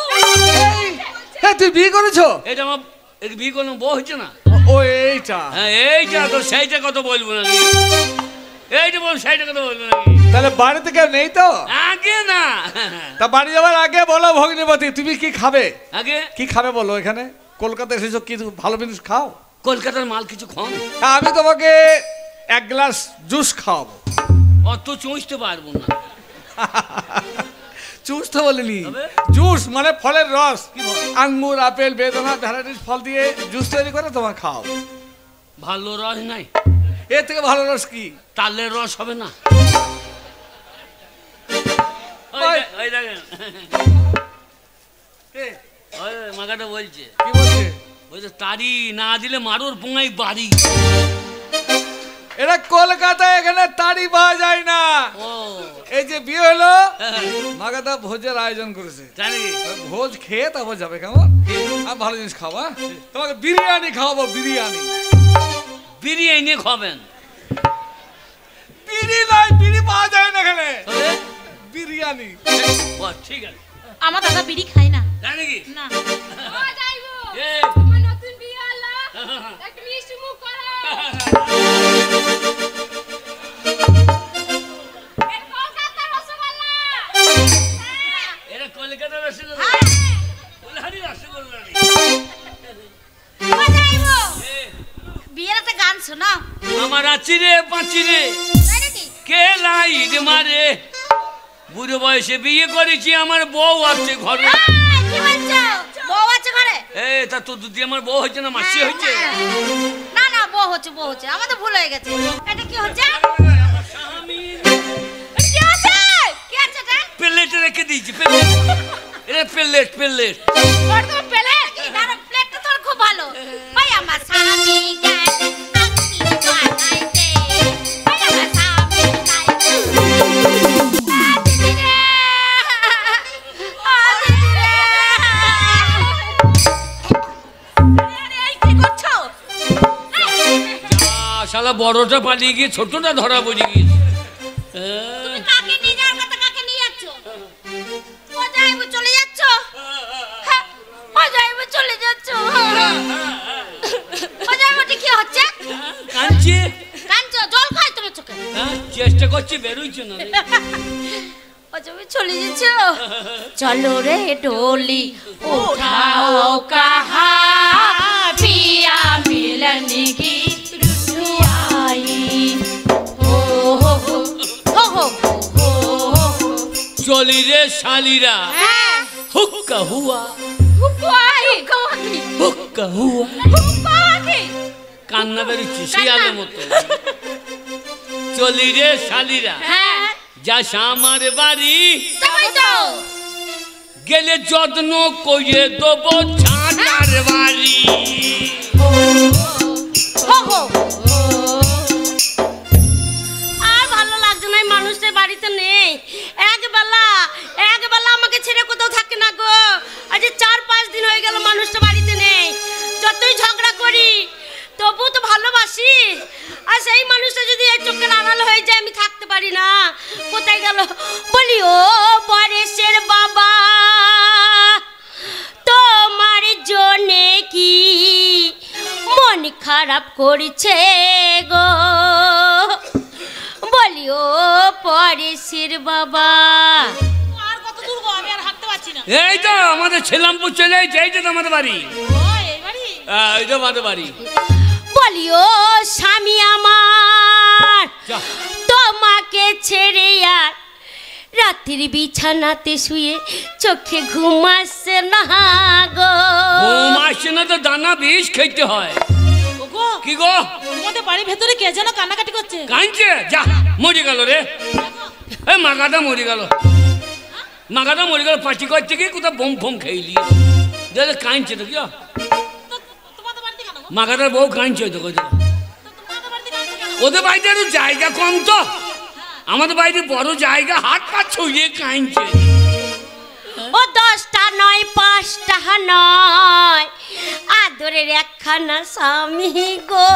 হ্যাঁ, তুই বিয়ে করেছো? এটা আমার এর বিয়ে কোনো বউ হচ্ছে না। ও এইটা। হ্যাঁ এইটা তো, সেইটা কত বলবো নাকি? এইটা বল, সেইটা কত বলবো নাকি? তাহলে বাড়িতে কেউ নেই তো? আগে না, তা বাড়ি যাওয়ার আগে বলো ভগ্নিপতি, তুমি কি খাবে? আগে কি খাবে বলো? এখানে কলকাতা এসেছো, কি ভালো জিনিস খাও। কলকাতার মাল কিছু খান। আমি তোমাকে 1 গ্লাস জুস খাওয়াবো। অত চুষতে পারবো না। জুস তো বলিনি, তবে? জুস মানে ফলের রস। কি বল? আঙ্গুর, আপেল, বেদানা, ভ্যারাইটিস ফল দিয়ে জুস তৈরি করে তোমার খাও। ভালো রস নাই? এর থেকে ভালো রস কি? তালের রস হবে না? ওই। ওই দেখেন, কে? ওই মাগাটা বলছে, কি বলছে? বলছে তারি না দিলে মারুর পোঙাই বাড়ি। এটা কলকাতায়, এখানে তাড়ি পাওয়া যায় না। ও এই যে বিয়ে হলো, মাগাদা ভোজের আয়োজন করেছে। জানি। ভোজ খেয়ে তারপর যাবে। কেমন? আমি ভালো জিনিস খাওয়া, তোমাকে বিরিয়ানি খাওয়াবো। বিরিয়ানি। বিরিয়ানি খাবেন? বিড়ি নাই, বিড়ি পাওয়া যায় না এখানে। তবে বিরিয়ানি। ও ঠিক আছে। আমার দাদা বিড়ি খায় না। জানি কি? না। এ, আমার নতুন বিয়ে হলো, একটু মিষ্টি মুখ করো। পাঁচিরে পাঁচিরে তাই নাকি? কে লাইট মারে। বুড়ো বয়সে বিয়ে করেছি, আমার বউ আছে ঘরে। এই, কি বলছো? বউ আছে ঘরে? তা তোর দুদি আমার বউ হয়েছে না মাসি হয়েছে? না না, বউ হচ্ছে, বউ হচ্ছে। আমাদের ভুল হয়ে গেছে। এটা কি হচ্ছে? কি আছে? কি আছে এটা? প্লেটে রেখে দিয়েছি, প্লেট। এটা প্লেট প্লেট। তোর তো প্লেট কি? না, প্লেটটা তোর খুব ভালো। ভাই আমার স্বামী গেছে আংটি বানাইতে। ভাই আমার স্বামী গাইছে। দিদি রে! দিদি রে! আরে, এই কি করছো? শালা বড়টা পালিয়ে গিয়ে ছোটটা ধরা পড়ে গিয়েছে। তুমি কাকে নিয়ে যাওয়ার কথা কাকে নিয়ে যাচ্ছ? ও যাইবো চলে যাচ্ছ? হ্যাঁ, ও যাইবো চলে যাচ্ছ? ও যাইবো কি হচ্ছে? কাঁদছে। কাঞ্চো জল খাই তোমার চোখে। চেষ্টা করছি, বেরোইছে না রে। ও যাইবো চলে যাচ্ছ? চলো রে ডোলি উঠাও কাহা পিয়া মিलन की रुसवाई हो हो हो हो हो हो। চলি রে শালিরা হ্যাঁ, হুক্কা হুয়া হুকুয়াই হুকুয়াই হুক্কা হুয়া। হুকুয়াই। কান্না বেরোচ্ছে শিয়ালের মতো। চলি রে শালিরা হ্যাঁ, যাস আমার বাড়ি, তাই তো। গেলে যত্ন করে দেবো ছাটার বাড়ি। হো হো। আর ভালো লাগছে না, এই মানুষটা বাড়িতে নেই। একবেলা আমাকে ছেড়ে কোথাও থাকে না গো। আজ 4-5 দিন হয়ে গেল মানুষটা বাড়িতে নেই। যতই ঝগড়া করি তবু তো ভালোবাসি। আর সেই মানুষটা যদি এই চোখের আড়াল হয়ে যায়, আমি থাকতে পারি না। কোথায় গেল বলি ও পরেশের বাবা, তোমার জন্যে কি মন খারাপ করছে গো? বলি ও পরেশের বাবা। আর কত দূর গো? আমি আর হাঁটতে পারছি না। এই তো আমাদের ছেলামপুর চলে এসেছে, এই তো আমাদের বাড়ি। ও এই বাড়ি? এই তো আমাদের বাড়ি। বলি ও স্বামী আমার, যা। তোমাকে ছেড়ে আর রাত্রির বিছানাতে শুয়ে চোখে ঘুম আসছে না গো। ঘুম আসছে না তো দানা বিষ খেতে হয়। ওগো, কি গো? তোমাদের বাড়ির ভেতরে কে যেন কান্নাকাটি করছে। কাঁদছে? যা, মরে গেল রে। এই মাগাটা মরে গেল, মাগাটা মরে গেল। পাঁচি করছে কি কোথাও বোম ফোম খেয়ে নিয়ে কাঁদছে তো। কি তো তোমাদের বাড়িতে কেন গো? মাগাটার বউ কাঁদছে তো। তো তোমাদের বাড়িতে কাঁদছে কেন? ওদের বাড়িতে একটু জায়গা কম তো, আমাদের বাড়িতে বড় জায়গা, হাত পা ছুঁয়ে কাঁদছে। ও 10টা নয় 5টা নয়, আদরের একখানা স্বামী গো।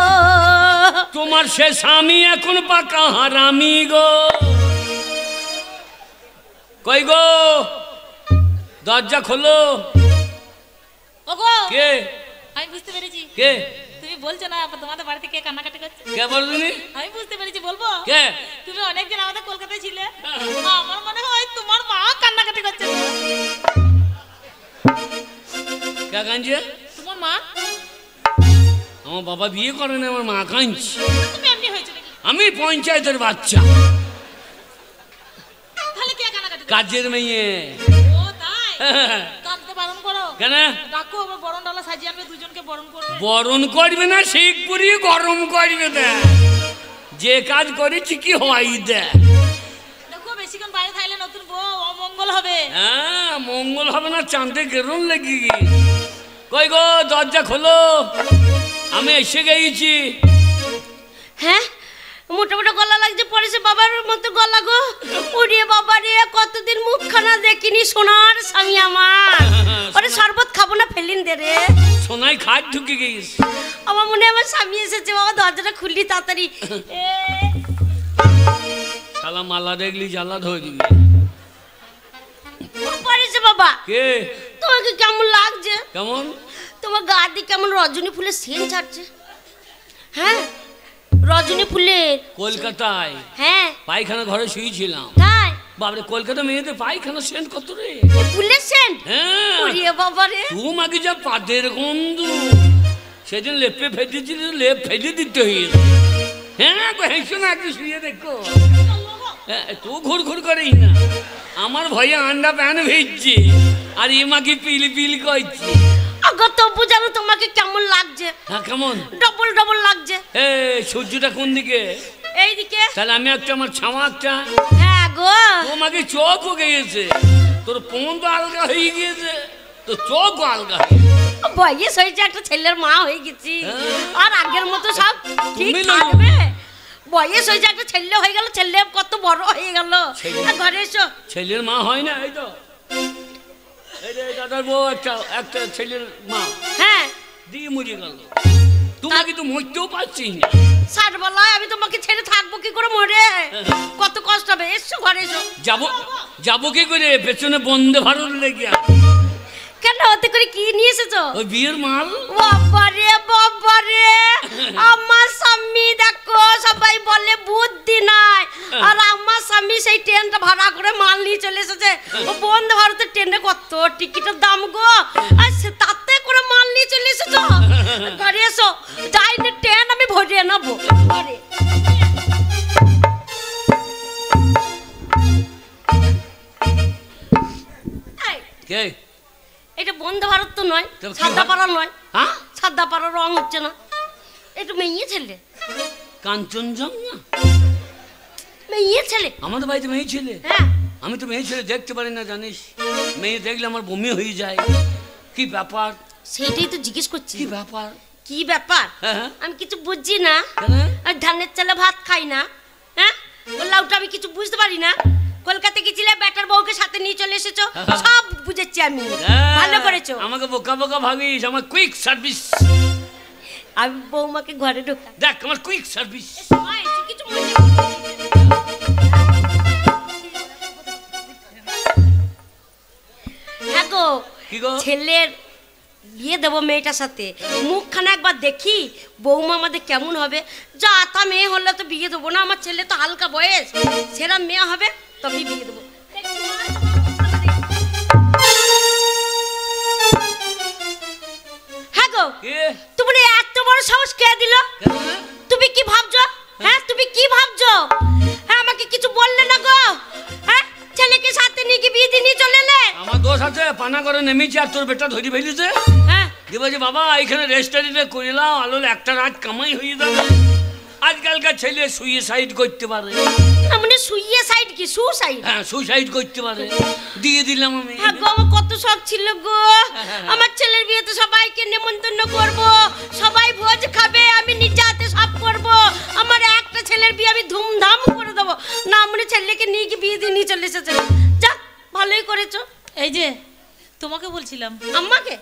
তোমার সে স্বামী এখন পাকা হারামি গো। কই গো, দরজা খোলো। ওগো, কে আমি বুঝতে পেরেছি। কে তুমি বলছো না তোমাদের বাড়িতে কে কান্নাকাটি করছে? কে বলনি? আমি বুঝতে পেরেছি, বলবো? কে? তুমি অনেকদিন আমাদের কলকাতায় ছিলে। আমার মনে হয় তোমার মা কান্নাকাটি করছে। কে কাঁদছে? তোমার মা? আমার বাবা বিয়ে করে না, আমার মা কাঁদছে। তুমি এমনি হয়েছে নাকি? আমি পঞ্চায়েতের বাচ্চা, তাহলে কে কান্নাকাটি করছে? কাজের মেয়ে। ও তাই? কাঁদতে বারণ করো। কেন? ডাকো, আবার বরণ ডালা সাজিয়ে আনবে, দুজনকে বরণ করবে। বরণ করবে না, শিখ পুরিয়ে গরম করবে। দেখ যে কাজ করেছি কি হয় দেখ। দেখো বেশিক্ষণ বাইরে থাকলে নতুন বউ অমঙ্গল হবে। হ্যাঁ, মঙ্গল হবে না, চাঁদে গেরুন লেগে গিয়ে। কই গো, দরজা খোলো, আমি এসে গেছি। হ্যাঁ, মোটা মোটা গলা লাগছে, পরেছে বাবার মতো গলা গো। উড়িয়ে বাবা রে, কতদিন মুখখানা দেখিনি সোনার স্বামী আমার। ওরে শরবত খাবো না, ফেলিন দে রে। সোনাই খাট ঢুকে গেছে। আমার মনে হয় আমার স্বামী এসেছে। বাবা দরজাটা খুললি তাড়াতাড়ি। শালা মালা দেখলি জ্বালা ধরে দিবি। পরেছে বাবা, কে? তোমাকে কেমন লাগছে? কেমন? তোমার গা দিয়ে কেমন রজনী ফুলের সেন্ট ছাড়ছে। হ্যাঁ, রজনী ফুলের। কলকাতায় হ্যাঁ পায়খানা ঘরে শুয়েছিলাম। তাই? বাবরে, কলকাতা মেয়েদের পায়খানা সেন্ট কত রে। এ ফুলের সেন্ট? হ্যাঁ, উড়িয়ে বাবা রে। তোমাকে যা পাদের গন্ধ, সেদিন লেপে ফেটেছিল, লেপ ফেটে দিতে হয়েছে। হ্যাঁ গো হেসো না, একটু শুয়ে দেখো। তো ঘুর ঘুর করেই না, আমার ভয়ে আন্ডা প্যান ভিজছে আর এমাকে পিলি পিলি করছে। আগো তবু জানো তোমাকে কেমন লাগছে? হ্যাঁ কেমন? ডবল ডবল লাগছে। এ সূর্যটা কোন দিকে? এইদিকে। তাহলে আমি একটা, আমার ছামা একটা। হ্যাঁ গো, তোমাকে চোখ হয়ে গেছে, তোর পন তো আলগা হয়ে গিয়েছে, তো চোখ আলগা হয়ে বয়স হয়েছে, একটা ছেলের মা হয়ে গেছি। আর আগের মতো সব ঠিক তুমি থাকবে? বয়স হয়েছে, একটা ছেলে হয়ে গেল, ছেলে কত বড় হয়ে গেল। ঘরে এসো। ছেলের মা হয় না? এই তো এই যে দাদার বউ একটা ছেলের মা। হ্যাঁ, দিয়ে মরে গেল। তোমাকে তো মরতেও পারছি না। ষাট বলায় আমি তোমাকে ছেড়ে থাকবো কি করে মরে? কত কষ্ট হবে। এসো ঘরে এসো। যাবো কি করে? পেছনে বন্দে ভারত লেগে কেন, ওতে করে কি নিয়ে এসেছো? ওই বিয়ের মাল। বাবারে বাবারে, আমার স্বামী দেখো সবাই বলে বুদ্ধি নাই, আর আমার স্বামী সেই ট্রেনটা ভাড়া করে মাল নিয়ে চলে এসেছে। ও বন্দে ভারতের ট্রেনে কত টিকিটের দাম গো, আর তাতে করে মাল নিয়ে চলে এসেছো। ঘরে এসো, যাই না ট্রেন আমি ভরিয়ে নেবো ঘরে। কে? এটা বন্দে ভারত তো নয়, তবে কি সাদা হয়? পাড়া নয়। হ্যাঁ, সাদা পাড়া রং হচ্ছে না, একটু মেয়ে ছেলে। কাঞ্চনজঙ্ঘা মেয়ে ছেলে আমাদের বাড়িতে মেয়ে ছেলে। হ্যাঁ, আমি তো মেয়ে ছেলে দেখতে পারি না জানিস, মেয়ে দেখলে আমার বমি হয়ে যায়। কি ব্যাপার? সেইটাই তো জিজ্ঞেস করছি। কি ব্যাপার? কি ব্যাপার? হ্যাঁ। আমি কিছু বুঝছি না। কেন? আর ধানের চালে ভাত খাই না। হ্যাঁ, বললামটা আমি কিছু বুঝতে পারি না। কলকাতা গেছিলে, ব্যাটার বউকে সাথে নিয়ে চলে এসেছো, সব বুঝেছি আমি। ভালো করেছো। আমাকে বোকা বোকা ভাবিস, আমার কুইক সার্ভিস। আমি বৌমাকে ঘরে ঢোকা। দেখ আমার কুইক সার্ভিস। কিছু মনে করো। হ্যাঁ গো, কি গো? ছেলের বিয়ে দেবো মেয়েটার সাথে, মুখখানা একবার দেখি বৌমা আমাদের কেমন হবে। যা তা মেয়ে হলে তো বিয়ে দেবো না, আমার ছেলে তো হালকা বয়স, সেরা মেয়ে হবে তবেই বিয়ে দেবো। হ্যাঁ গো, তুমি এত বড় সাহস কে দিল? তুমি কি ভাবছো? হ্যাঁ, তুমি কি ভাবছো? হ্যাঁ, আমাকে কিছু বললে না গো। হ্যাঁ, ছেলেকে সাথে নিয়ে কি বিয়ে দিয়ে নিয়ে চলে এলে? আমার দোষ আছে, পানা করে নেমেছি আর তোর বেটা ধরি ফেলিছে। হ্যাঁ, দেবা যে বাবা এখানে রেস্টুরেন্টে করিলাম, আলোর একটা রাত কামাই হয়ে যাবে। আজকালকার ছেলে সুইসাইড করতে পারে। মানে সুইসাইড কি? সুসাইড? হ্যাঁ, সুইসাইড করতে পারে। দিয়ে দিলাম আমি। হ্যাঁ গো, আমার কত শখ ছিল গো, আমার ছেলের বিয়েতে সবাইকে নেমন্তন্ন করব, সবাই ভোজ খাবে, আমি নিজে হাতে সব করব। আমার একটা ছেলের বিয়ে আমি ধুমধাম করে দেবো। না মনে ছেলেকে নিয়ে কি বিয়ে দিয়ে নিয়ে চলে এসেছে। যাক, ভালোই করেছো। এই যে তোমাকে বলছিলাম। আম্মাকে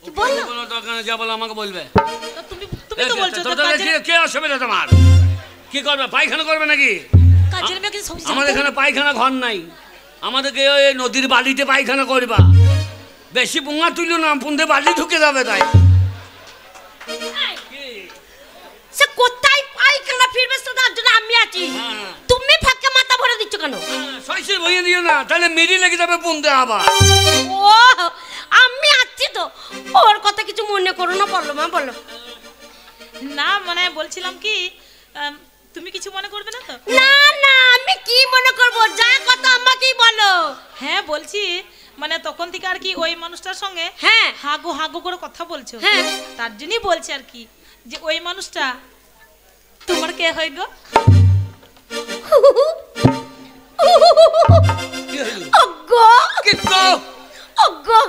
কি বললো? কোনো দরকার নেই, যা বলো আমাকে বলবে। তা তুমি তো বলছো তো কে অসুবিধা তোমার? কি করবে? পায়খানা করবে নাকি? কাজের মেয়ে কিছু আমাদের এখানে পায়খানা ঘর নাই, আমাদেরকে ওই নদীর বালিতে পায়খানা করবা। বেশি পোঙা তুইলো না, পুঁধে বালি ঢুকে যাবে। তাই সে কোথায় পায়খানা ফিরবে তার জন্য আমি আছি। তুমি ফাঁকে মাথা ভরে দিচ্ছ কেন? শৈশব বইয়ে দিও না, তাহলে মেরি লেগে যাবে পুঁধে আবার। ও, আমি আছি তো, ওর কথা কিছু মনে করো না। বলো মা, বলো। না মানে বলছিলাম কি, তুমি কিছু মনে করবে না তো? না না, আমি কি মনে করব? যা কথা আমাকেই বলো। হ্যাঁ বলছি, মানে তখন থেকে আর কি ওই মানুষটার সঙ্গে হ্যাঁ, হাগু হাগু করে কথা বলছো। হ্যাঁ, তার জন্যই বলছি আর কি, যে ওই মানুষটা তোমার কে হয় গো? ওগো কি গো? ওগো,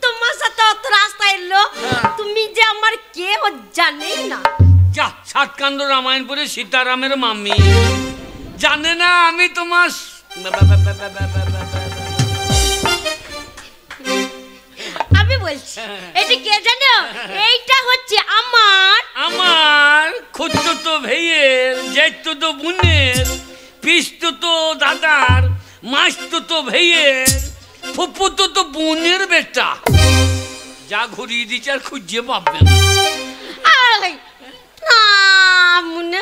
তোমার সাথে অত রাস্তা এলো, তুমি যে আমার কে ও জানেই না। যা, সাতকান্ড রামায়ণপুরে সীতারামের মামি জানে না আমি তোমার। আমি বলছি, এটা কে জানো? এইটা হচ্ছে আমার খুঁজতো ভাইয়ের, জেঠতো বোনের, পিসতো দাদার, মাসতো ভাইয়ের, ফুপুতো বোনের বেটা। যা ঘুরিয়ে দিচ্ছে আর খুঁজে পাবে না। মনে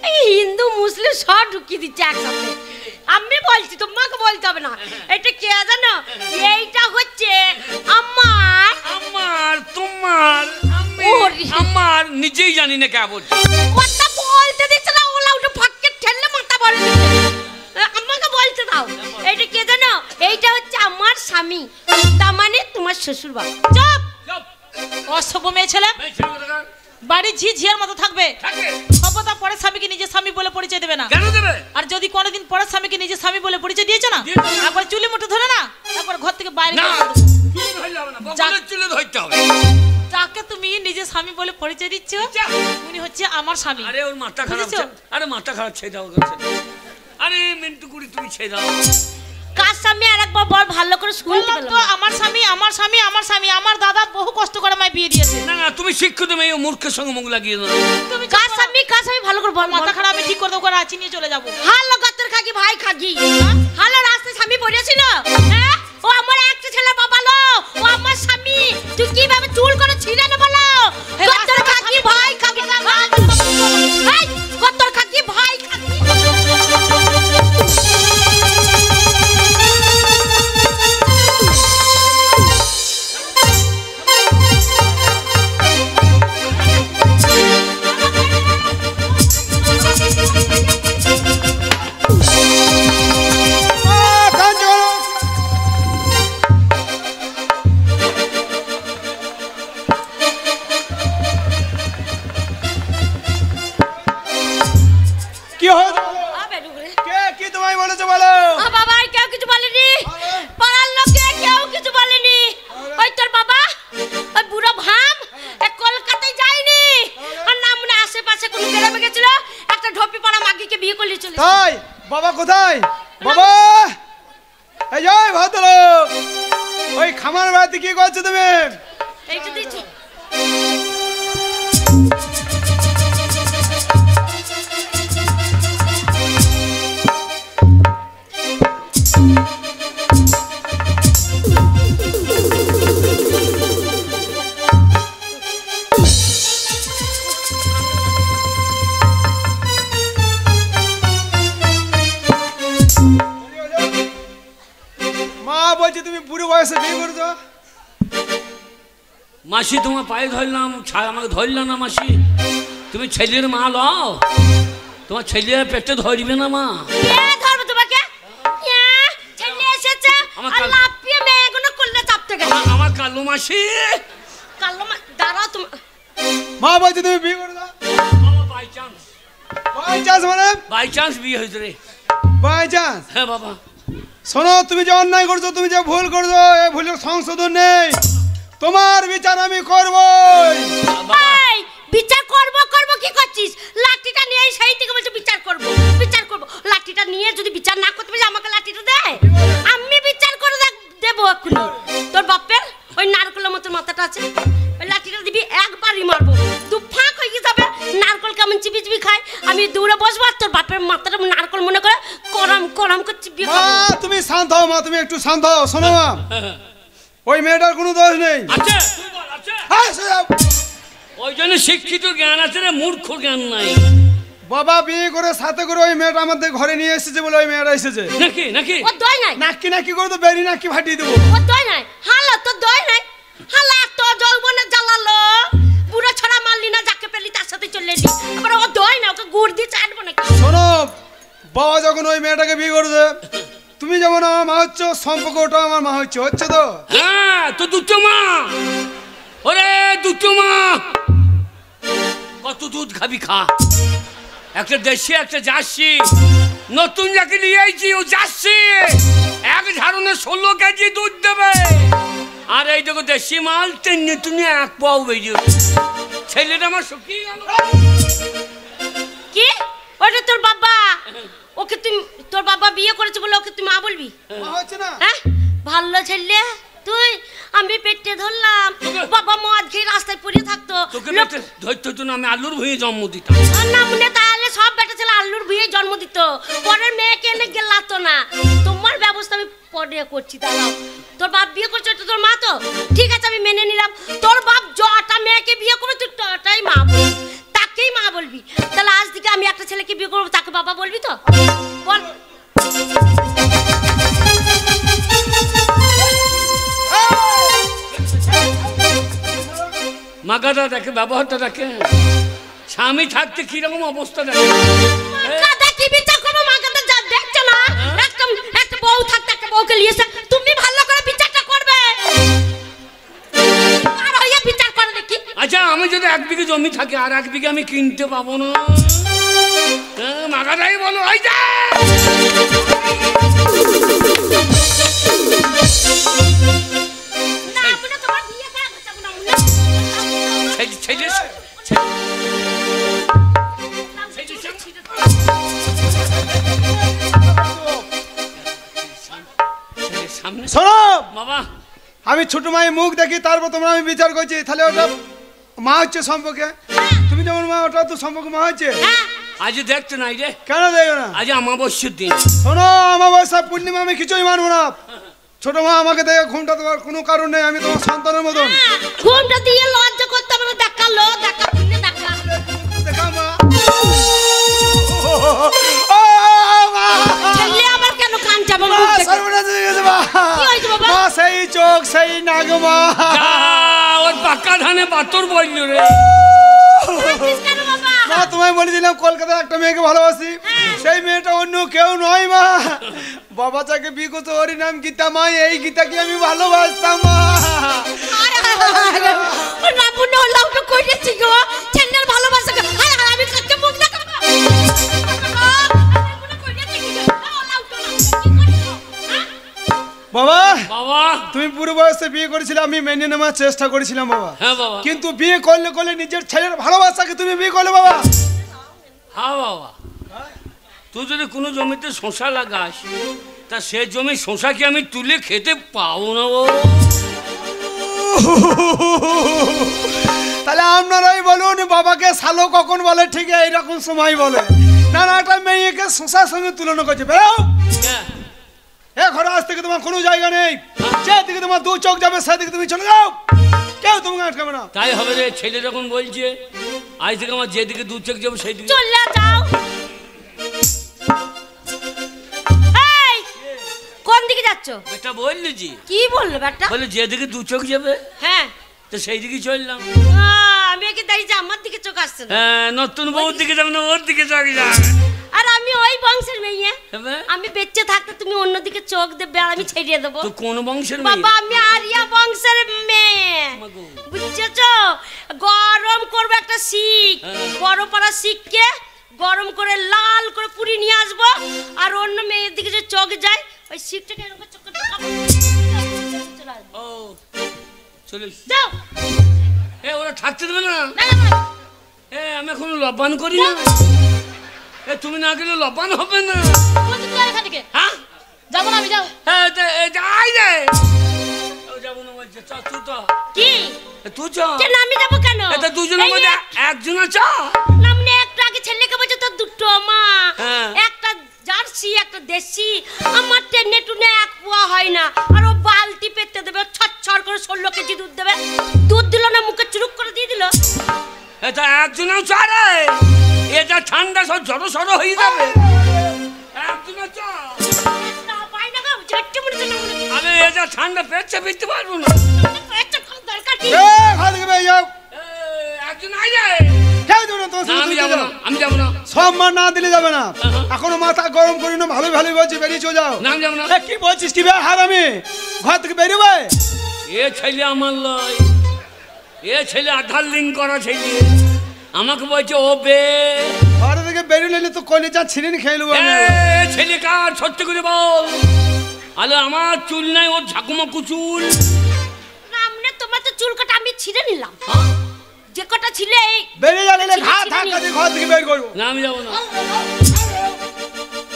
এই হিন্দু মুসলিম সব ঢুকিয়ে দিচ্ছে একসাথে। আমি বলছি, তোমাকে বলতে হবে না। এটা কে জানো? এইটা হচ্ছে তোমার ওরে। আমার নিজেই জানি না কে বলছি। কথা বলতে দিচ্ছে না, ওলা উঠে ফাটকে ঠেললে মাথা বলে দিচ্ছে। আমাকে বলতে দাও, এইটা কে জানো? এইটা হচ্ছে আমার স্বামী, তার মানে তোমার শ্বশুর বাবা। চুপ! চুপ! অসভ্য মেয়ে ছেলে, মেয়ে ছেলে কোথাকার? বাড়ি ঝি ঝিয়ার মতো থাকবে। থাকে। সভ্যতা পরে স্বামীকে নিজের স্বামী বলে পরিচয় দেবে না। কেন দেবে? আর যদি কোনোদিন পরে স্বামীকে নিজের স্বামী বলে পরিচয় দিয়েছো না, দিয়েছি না। একবার চুলি মুঠো ধরে না, তারপর ঘর থেকে বাইরে না, বের করে দেবো। চুলে ধরলে হবে না, বগলের চুলে ধরতে হবে। যাকে তুমি নিজের স্বামী বলে পরিচয় দিচ্ছ, যা। উনি হচ্ছে আমার স্বামী। আরে ওর মাথা খারাপ। বুঝেছো? আরে মাথা খারাপ, ছেড়ে দাও ওকে, ছেড়ে দাও। আরে মিন্টু কুড়ি তুমি ছেড়ে দাও। কার স্বামী আরেকবার বল, ভালো করে শুনতে বললাম তো পেলাম না। আমার স্বামী, আমার স্বামী, আমার স্বামী। আমার দাদা বহু কষ্ট করে আমায় বিয়ে দিয়েছে। না না, তুমি শিক্ষিত মেয়ে, মূর্খের সঙ্গে মুখ লাগিয়ে দাও। তুমি কার স্বামী, কার স্বামী ভালো করে বল। মাথা খারাপ, আমি ঠিক করে দেবো, রাঁচি নিয়ে চলে যাবো। হালো গাতের খাকি ভাই খাকি, হালো রাস্তায় স্বামী পড়েছিল। হ্যাঁ, ও আমার একটা ছেলে বাবা লো, ও আমার স্বামী। তুই কিভাবে চুল করে ছিঁড়ে না বলো? গাতের খাকি ভাই খাকি, এই গাতের খাকি ভাই খাকি। কি হয়েছে? কে কি তোমায় বলেছে বলো? বাবা কেউ কিছু বলেনি, পাড়ার লোকে কেউ কিছু বলেনি। ওই তোর বাবা ওই বুড়ো ভাম কলকাতায় যায়নি, আর না মনে আশেপাশে কোনো গ্রামে গেছিল, একটা ঢোপি পড়া মাগিকে বিয়ে করলে চলে। তাই বাবা কোথায়? বাবা, এই যে ভদ্রলোক, ওই খামার বাড়িতে কি করছো তুমি? এইটা দিচ্ছ মা বলছে তুমি বুড়ো বয়সে বিয়ে করছো। মাসি তোমার পায়ে ধরলাম, আমাকে ধরলাম না মাসি। তুমি ছেলের মা লও, তোমার ছেলের পেটে ধরবে না মা। কে ধরবে তোমাকে? ছেলে এসেছে আর লাফিয়ে মেয়েগুলো করলে চাপতে গেছে। আমার কালু মাসি। কালো দাঁড়াও তুমি। মা বলছে তুমি বিয়ে করছো। বাই চান্স, বাই চান্স মানে? বাই চান্স বিয়ে হয়েছে রে। By chance? হ্যাঁ বাবা। শোনো, তুমি যে অন্যায় করছো, তুমি যে ভুল করছো, এই ভুলের সংশোধন নেই। তোমার বিচার আমি করবই। বাবা এই বিচার করব করব কি করছিস? লাঠিটা নিয়ে সেই থেকে বলছে বিচার করব বিচার করব। লাঠিটা নিয়ে যদি বিচার না করতে পারিস আমাকে লাঠিটা দে, আমি বিচার করে দেবো এক্ষুনি। তোর বাপের ওই নারকেলের মতো মাথাটা আছে, ওই লাঠিটা দিবি, একবারই মারবো, তুই ফাঁক হয়ে যাবে। নারকেল কেমন চিবি চিবি খায়, আমি দূরে বসবো আর তোর বাপের মাথাটা নারকেল মনে করে করাম করাম করে চিবিয়ে মা খাবো। তুমি শান্ত হও, মা তুমি একটু শান্ত হও। শোনো মা, ওই মেয়েটার কোনো দোষ নেই। আছে, তুই বল, আছে। হ্যাঁ, সে যাও। ওই জন্য শিক্ষিত জ্ঞান আছে রে, মূর্খ জ্ঞান নাই। বাবা বিয়ে করে সাথে করে ওই মেয়েটা আমাদের ঘরে নিয়ে এসেছে বলে ওই মেয়েটা এসেছে। নাকি নাকি ও দই নাই, নাকি নাকি করে তো বেরি নাকি ফাটিয়ে দেবো। ও দই নাই, হালা তোর দই নাই, হালা তো যৌবনে জ্বালালো, পুরো ছড়া মারলি না, যাকে পেলি তার সাথে চলে এলি, আবার ও দই না, ওকে গুড় দিয়ে চাটবো নাকি? শোনো, বাবা যখন ওই মেয়েটাকে বিয়ে করেছে, তুমি যেমন আমার মা হচ্ছে, সম্পর্ক ওটা আমার মা হচ্ছে, হচ্ছে তো? হ্যাঁ, তো দুটো মা। ওরে দুটো মা, কত দুধ খাবি খা। একটা দেশি একটা জার্সি, নতুন যাকে নিয়ে আইছি ও জার্সি, এক ঝাড়নে 16 কেজি দুধ দেবে। আর এই দেখো দেশি মাল টেনে টুনে এক পাও বেরিয়ে। ছেলেটা আমার শুকিয়ে গেল। কি ওটা তোর বাবা? ওকে তুমি, তোর বাবা বিয়ে করেছে বলে ওকে তুই মা বলবি? মা হচ্ছে না? হ্যাঁ, ভালো ছেলে তুই। আমি পেটে ধরলাম, বাবা মদ খেয়ে রাস্তায় পড়ে থাকতো, তোকে বেটে ধরতে হতো না, আমি আলুর ভুঁয়ে জন্ম দিতাম। না মনে তাহলে সব বেটা ছেলে আল্লুর বিয়ে জন্ম দিত, পরের মেয়েকে এনে গেলাতো না। তোমার ব্যবস্থা আমি পরে করছি, দাঁড়াও। তোর বাপ বিয়ে করছে, ওটা তোর মা তো ঠিক আছে, আমি মেনে নিলাম। তোর বাপ যটা মেয়েকে বিয়ে করবে তুই তটাই মা বলবি, তাকেই মা বলবি। তাহলে আজ থেকে আমি একটা ছেলেকে বিয়ে করবো, তাকে বাবা বলবি তো? বল। মাগাটা দেখে, ব্যবহারটা দেখে, স্বামী থাকতে কিরকম অবস্থা দেখো। কাদা কি বিচার করবো মা কাদা যা দেখছো না একটা বউ থাকতে একটা বউকে নিয়েছে তুমি ভালো করে বিচারটা করবে আর হইয়া বিচার করে দেখি। আচ্ছা আমি যদি 1 বিঘে জমি থাকে আর 1 বিঘে আমি কিনতে পাবো না, মাগাদাই বলো ওই যা না মনে তোমার বিয়ে করা কথা না মনে ছেলে সামনে শোনো বাবা। আমি ছোট মায়ের মুখ দেখি তারপর তোমরা আমি বিচার করছি, তাহলে ওটা মা হচ্ছে সম্পর্কে। তুমি যেমন মা ওটা তো সম্পর্কে মা হচ্ছে। আজ দেখতে নাই রে, কেন দেখো না? আজ অমাবস্যার দিন। শোনো অমাবস্যা পূর্ণিমা আমি কিছুই মানবো না। ছোট মা আমাকে দেখে ঘুমটা দেওয়ার কোনো কারণ নেই, আমি তোমার সন্তানের মতন। ঘুমটা দিয়ে লজ্জা করতে আমরা দেখালো দেখা পুণ্য দেখা দেখা মা। ছেলে আমার কেন কাঁদছে আমার মা, মুখ দেখে? সর্বনাশ হয়ে গেছে মা। কি হয়েছে বাবা? মা সেই চোখ সেই নাগ মা। ওর পাক্কা ধানে পাথর বলল রে। কাঁদছিস কেন বাবা? মা তোমায় বলেছিলাম কলকাতায় একটা মেয়েকে ভালোবাসি, সেই মেয়েটা অন্য কেউ নয় মা। বাবা তাকে বিয়ে করতে, ওর নাম গীতা মা, এই গীতাকে আমি ভালোবাসতাম মা। না পুণ্য হল্লাম তো করেছি গো ছেলের ভালোবাসা আমি কাকে মুখ দেখাবো বাবা বাবা তুমি পুরো বয়সে বিয়ে করেছিলে, আমি মেনে নেওয়ার চেষ্টা করেছিলাম বাবা। হ্যাঁ বাবা। কিন্তু বিয়ে করলে করলে নিজের ছেলের ভালোবাসাকে তুমি বিয়ে করলে বাবা। হ্যাঁ বাবা, তুই যদি কোনো জমিতে শশা লাগাস তা সে জমি শশা কি আমি তুলে খেতে পাবো না বাবা? তাহলে আপনারাই বলুন বাবাকে শালো কখন বলে, ঠিক এইরকম সময় বলে না। না একটা মেয়েকে শশার সঙ্গে তুলনা করছে। বেরো হ্যাঁ। এ ঘরে আজ থেকে তোমার কোনো জায়গা নেই, যেদিকে তোমার 2 চোখ যাবে সেদিকে তুমি চলে যাও, কেউ তোমাকে আটকাবে না। তাই হবে রে, ছেলে যখন বলছে আজ থেকে আমার যেদিকে 2 চোখ যাবো সেই দিকে। চলে যাও এই কোন দিকে যাচ্ছ? বেটা বললি জি, কি বললো বেটা? বলে যেদিকে 2 চোখ যাবে হ্যাঁ তো সেই দিকে চললাম। আমি কি দাঁড়িয়ে আমার দিকে চোখ আসছে না? হ্যাঁ, নতুন বউর দিকে যাবে না ওর দিকে চোখ যাবে। আর আমি ওই বংশের মেয়ে, হবে? আমি বেঁচে থাকতে তুমি অন্যদিকে চোখ দেবে আর আমি ছেড়িয়ে দেবো। তো কোন বংশের মেয়ে? বাবা আমি আরিয়া বংশের মেয়ে, মাগো। বুঝছো? গরম করবো একটা শিক, হ্যাঁ। বড় পাড়া শিককে গরম করে লাল করে পুরি নিয়ে আসবো, আর অন্য মেয়ের দিকে যে চোখ যায় ওই শিকটাকে এরকম চোখ করে ঢোকাবো। চলে আসবো। ও চলিস। যাও এ ওরা থাকতে দেবে না। না, না, না। এ আমি এখন লবান করি না। এ তুমি না গেলে লবান হবে না। বলছি তুই এখান থেকে হ্যাঁ যাবো না আমি, যাও। হ্যাঁ যাই রে। ও যাবো না বলছে, চ তুই তো। কি এ তুই চ। কেন আমি যাবো কেন? এটা দুজনের এই মধ্যে একজন চ। নামনে একটা আগে ছেলেকে বলছে তো দুটো মা, হ্যাঁ। একটা জার্সি একটা দেশি, আমার টেনে টুনে 1 পোয়া হয় না, আর ও বালতি পেতে দেবে ছচ্ছর করে 16 কেজি দুধ দেবে, দুধ দিল না মুখে চুরুক করে দিয়ে দিল। এটা একজনও চ রে, এটা ঠান্ডা সব জড়ো সড়ো হয়ে যাবে। একজনও চ। না পাই না গো, ঝটকে মরে চলে মরে। আরে এটা ঠান্ডা পেটছে ফিরতে পারবো না। একটা খাওয়া দরকার কি? এ ঘর থেকে বেরিয়ে যাও, এ, একজন আই রে। কেউ যাবে না তোমার না, সঙ্গে আমি তুলতে যাবো না, যাও। আমি যাবো না। সম্মান না দিলে যাবে না। এখনো মাথা গরম করি না, ভালো ভালো বলছি, বেরিয়ে চলে যাও। না, আমি যাবো না। এ, কি বলছিস কি বে হারামি, ঘর থেকে বেরোবে? এ ছেলে আমার লয়, এ ছেলে আধার লিঙ্ক করা ছেলে আমাকে বলছে ও বে। ঘর থেকে বেরিয়ে নিলে তো কলিজা ছিনিনি খেয়ে নেবো আমি। এ ছেলে কার সত্যি করে বল। আরে আমার চুল নাই, ওর ঝাঁকুমাকু চুল। নামনে তোমার তো চুল কাটা আমি ছিঁড়ে নিলাম, যে কটা ছিল এই বেরিয়ে যাবে না, ঘা ছিঁড়ে ধাক্কা নিয়ে। দিয়ে ঘর থেকে বের করবো। না আমি যাবো না।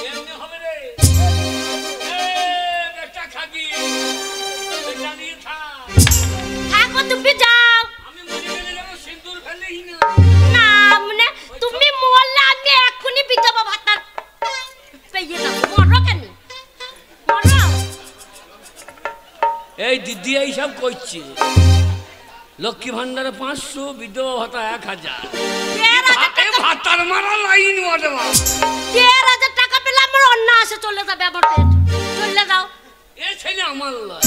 এমনি হবে রে। এ, বেটা খাবি। বেটা নিয়ে থাক। থাকো তুমি যাও। আমি মরে গেলে যেন সিঁদুর ফেলেই না। না মানে তুমি মরলে আমি এক্ষুনি বিধবা ভাতা পেয়ে যাবো। মরো কেন? মরো। এই দিদি এইসব করছে। লক্ষ্মী ভান্ডারে 500, বিধবা ভাতা 1000। 13,000 এ ভাতার মারা লাইন ওরে বাবা। 13,000 টাকা পেলে আমার অন্য আসে চলে যাবে আমার পেট। চলে যাও। এ ছেলে আমার লয়,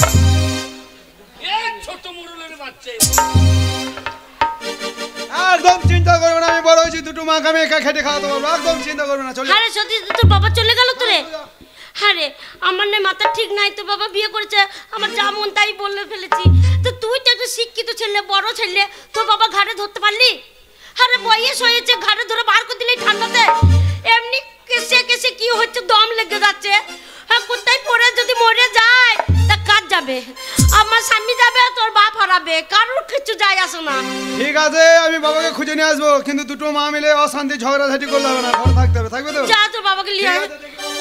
এ ছোট মুরুলের বাচ্চা। একদম চিন্তা চিন্তা করবে না, আমি বড় হয়েছি, দুটো মাকে আমি একা খেটে খাওয়াতে পারবো, একদম চিন্তা করবে না। চলে আরে সত্যি তোর বাবা চলে গেল তো রে? হ্যাঁ রে, আমার না মাথা ঠিক নাই, তোর বাবা বিয়ে করেছে, আমার যা মন তাই বলে ফেলেছি। তো তুই তো একটা শিক্ষিত ছেলে, বড় ছেলে, তোর বাবা ঘাড়ে ধরতে পারলি? আরে বয়স হয়েছে, ঘাড়ে ধরে বার করে দিলেই ঠান্ডাতে এমনি কেসে কেসে কি হচ্ছে, দম লেগে যাচ্ছে। হ্যাঁ, কোথায় পড়ে যদি মরে যায় তা কাজ যাবে, আমার স্বামী যাবে, তোর বাপ হারাবে, কারোর কিছু যায় আসে না। ঠিক আছে, আমি বাবাকে খুঁজে নিয়ে আসবো, কিন্তু দুটো মা মিলে অশান্তি ঝগড়াঝাটি করলে হবে না, ঘরে থাকতে হবে। থাকবে তো? যা তোর বাবাকে নিয়ে আয়।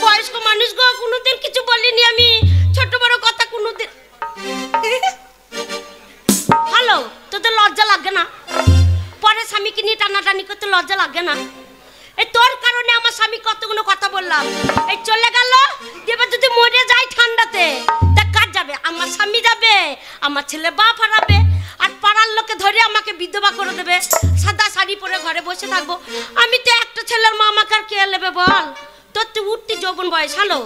বয়স্ক মানুষ গো, কোনোদিন কিছু বলিনি আমি, ছোট বড় কথা কোনোদিন। হ্যালো, তোদের লজ্জা লাগে না? পরে স্বামীকে নিয়ে টানাটানি করতে লজ্জা লাগে না? এই তোর কারণে আমার স্বামী কতগুলো কথা বললাম, এই চলে গেল। এবার যদি মরে যায় ঠান্ডাতে তা কাজ যাবে, আমার স্বামী যাবে, আমার ছেলে বাপ হারাবে, আর পাড়ার লোকে ধরে আমাকে বিধবা করে দেবে। সাদা শাড়ি পরে ঘরে বসে থাকবো। আমি তো একটা ছেলের মা, আমাকে আর কে নেবে বল? তোর তুই উঠতি যৌবন বয়স, হ্যালো,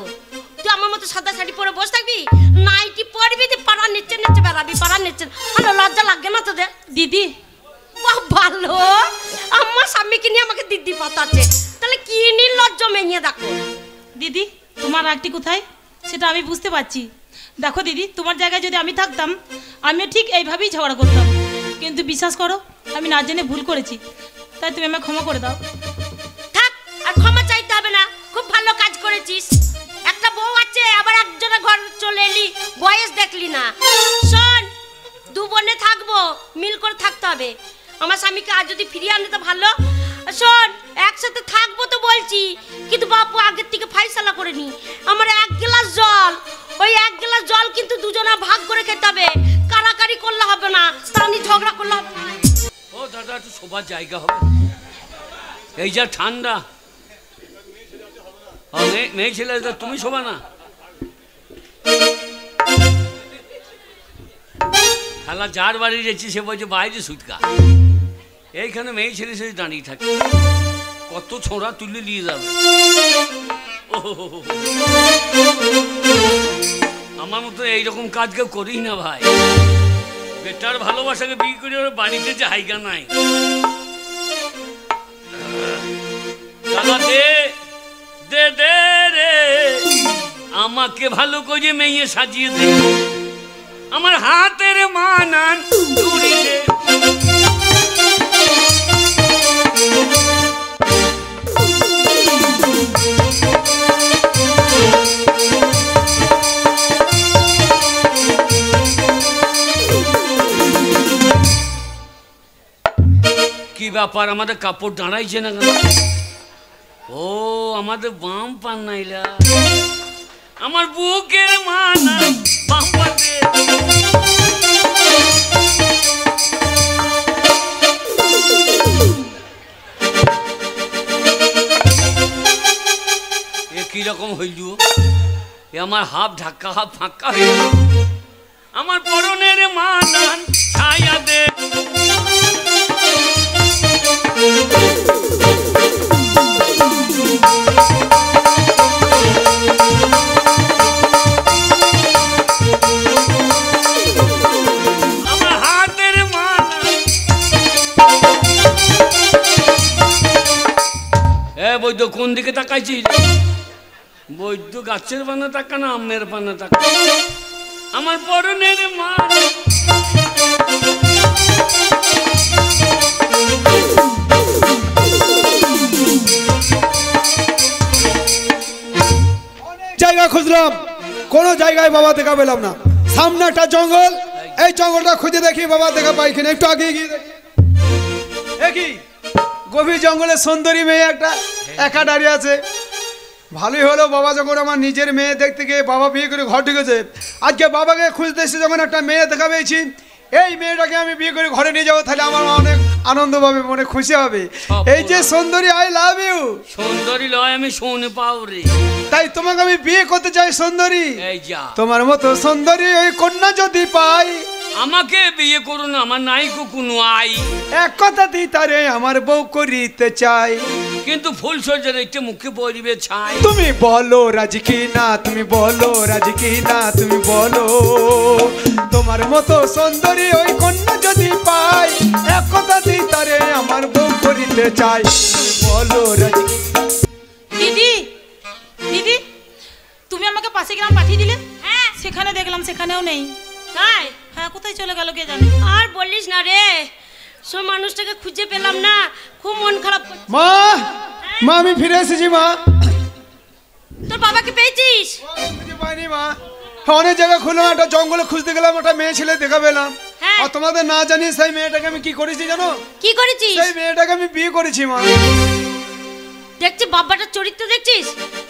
তুই আমার মতো সাদা শাড়ি পরে বসে থাকবি, নাইটি পরবি, তুই পাড়া নিচে নিচে বেড়াবি, পাড়া নিচে। হ্যালো, লজ্জা লাগে না তোদের? দিদি বাহ, ভালো, আমার স্বামীকে নিয়ে আমাকে দিদি পাতাচ্ছে, তাহলে কি নির্লজ্জ মেয়ে দেখো। দিদি তোমার রাগটি কোথায় সেটা আমি বুঝতে পারছি। দেখো দিদি, তোমার জায়গায় যদি আমি থাকতাম আমিও ঠিক এইভাবেই ঝগড়া করতাম, কিন্তু বিশ্বাস করো আমি না জেনে ভুল করেছি, তাই তুমি আমাকে ক্ষমা করে দাও। থাক, আর ক্ষমা চাইতে হবে না, খুব ভালো কাজ করেছিস। একটা বউ আছে, আবার একজনের ঘর চলে এলি, বয়স দেখলি না। শোন, দু বোনে থাকবো, মিল করে থাকতে হবে। আমার স্বামীকে আজ যদি ফিরিয়ে আনতে ভালো। শোন, একসাথে থাকবো তো বলছি, কিন্তু বাপু আগের থেকে ফাইসালা করে নি। আমার এক গ্লাস জল, ওই এক গ্লাস জল কিন্তু দুজনা ভাগ করে খেতে হবে, কারাকারি করলে হবে না, তাহলে ঝগড়া করলে হবে না। ও দাদা, একটু শোবার জায়গা হবে? এই যা ঠান্ডা, মেয়ে ছেলে তুমি শোবা না? খালা যার বাড়ি গেছি সে বলছে বাইরে সুটকা, এইখানে মেয়ে ছেলে সে দাঁড়িয়ে থাকে, কত ছোঁড়া তুলে নিয়ে যাবে। আমার মতো এইরকম কাজ কেউ করিস না ভাই, বেটার ভালোবাসাকে বিয়ে করে ওর বাড়িতে জায়গা নাই। দাদা দে দে দে রে, আমাকে ভালো করে মেয়ে সাজিয়ে দে, আমার হাতের মানান চুরি দে। কি ব্যাপার, আমাদের কাপড় দাঁড়াইছে না কেন? ও আমাদের বাম পান নাইলা, আমার বুকের মানা বাম পাতে। এ কিরকম হইল? এ আমার হাফ ঢাকা হাফ ফাঁকা হইল, আমার পরনের মানান ছায়া দে। আমার হাতের মানান। এ বৈদ্য, কোন দিকে তাকাইছিস? বৈদ্য গাছের পানা তাকা না আমের পানা তাকা? আমার পরনের মান। জায়গা খুঁজলাম, কোনো জায়গায় বাবা দেখা পেলাম না। সামনে একটা জঙ্গল, এই জঙ্গলটা খুঁজে দেখি বাবা দেখা পাই কিনা। একটু আগে গিয়ে দেখি গভীর জঙ্গলে সুন্দরী মেয়ে একটা একা দাঁড়িয়ে আছে। ভালোই হলো, বাবা যখন আমার নিজের মেয়ে দেখতে গিয়ে বাবা বিয়ে করে ঘর ঢুকেছে, আজকে বাবাকে খুঁজতে এসে যখন একটা মেয়ে দেখা পেয়েছি, এই মেয়েটাকে আমি বিয়ে করে ঘরে নিয়ে যাবো, তাহলে আমার অনেক আনন্দ পাবে, মনে খুশি হবে। এই যে সুন্দরী, আই লাভ ইউ। সুন্দরী লয়, আমি শোনে পাও রে, তাই তোমাকে আমি বিয়ে করতে চাই সুন্দরী। এই যা, তোমার মতো সুন্দরী ওই কন্যা যদি পাই, আমাকে বিয়ে করুন, আমার নাই কোনো আই। এক কথা দিই তারে আমার বউ করিতে চাই, কিন্তু ফুল সজ্জার একটু মুখে পরিবে ছাই। তুমি বলো রাজি কি না, তুমি বলো রাজি কি না, তুমি বলো তোমার মতো সুন্দরী ওই কন্যা যদি পাই, এক কথা দিই তারে আমার বউ করিতে চাই, তুমি বলো রাজি। দিদি দিদি, তুমি আমাকে পাশে গ্রাম পাঠিয়ে দিলে, হ্যাঁ সেখানে দেখলাম সেখানেও নেই। তাই হ্যাঁ, কোথায় চলে গেল কে জানে। আর বলিস না রে, সব মানুষটাকে খুঁজে পেলাম না, খুব মন খারাপ করছে। মা, মা আমি ফিরে এসেছি মা। তোর বাবাকে পেয়েছিস? খুঁজে পাইনি মা, অনেক জায়গা খুললাম, একটা জঙ্গলে খুঁজতে গেলাম, একটা মেয়ে ছেলে দেখা পেলাম। হ্যাঁ। আর তোমাদের না জানি সেই মেয়েটাকে আমি কি করেছি জানো? কি করেছিস? সেই মেয়েটাকে আমি বিয়ে করেছি মা। দেখছি বাবাটার চরিত্র দেখছিস,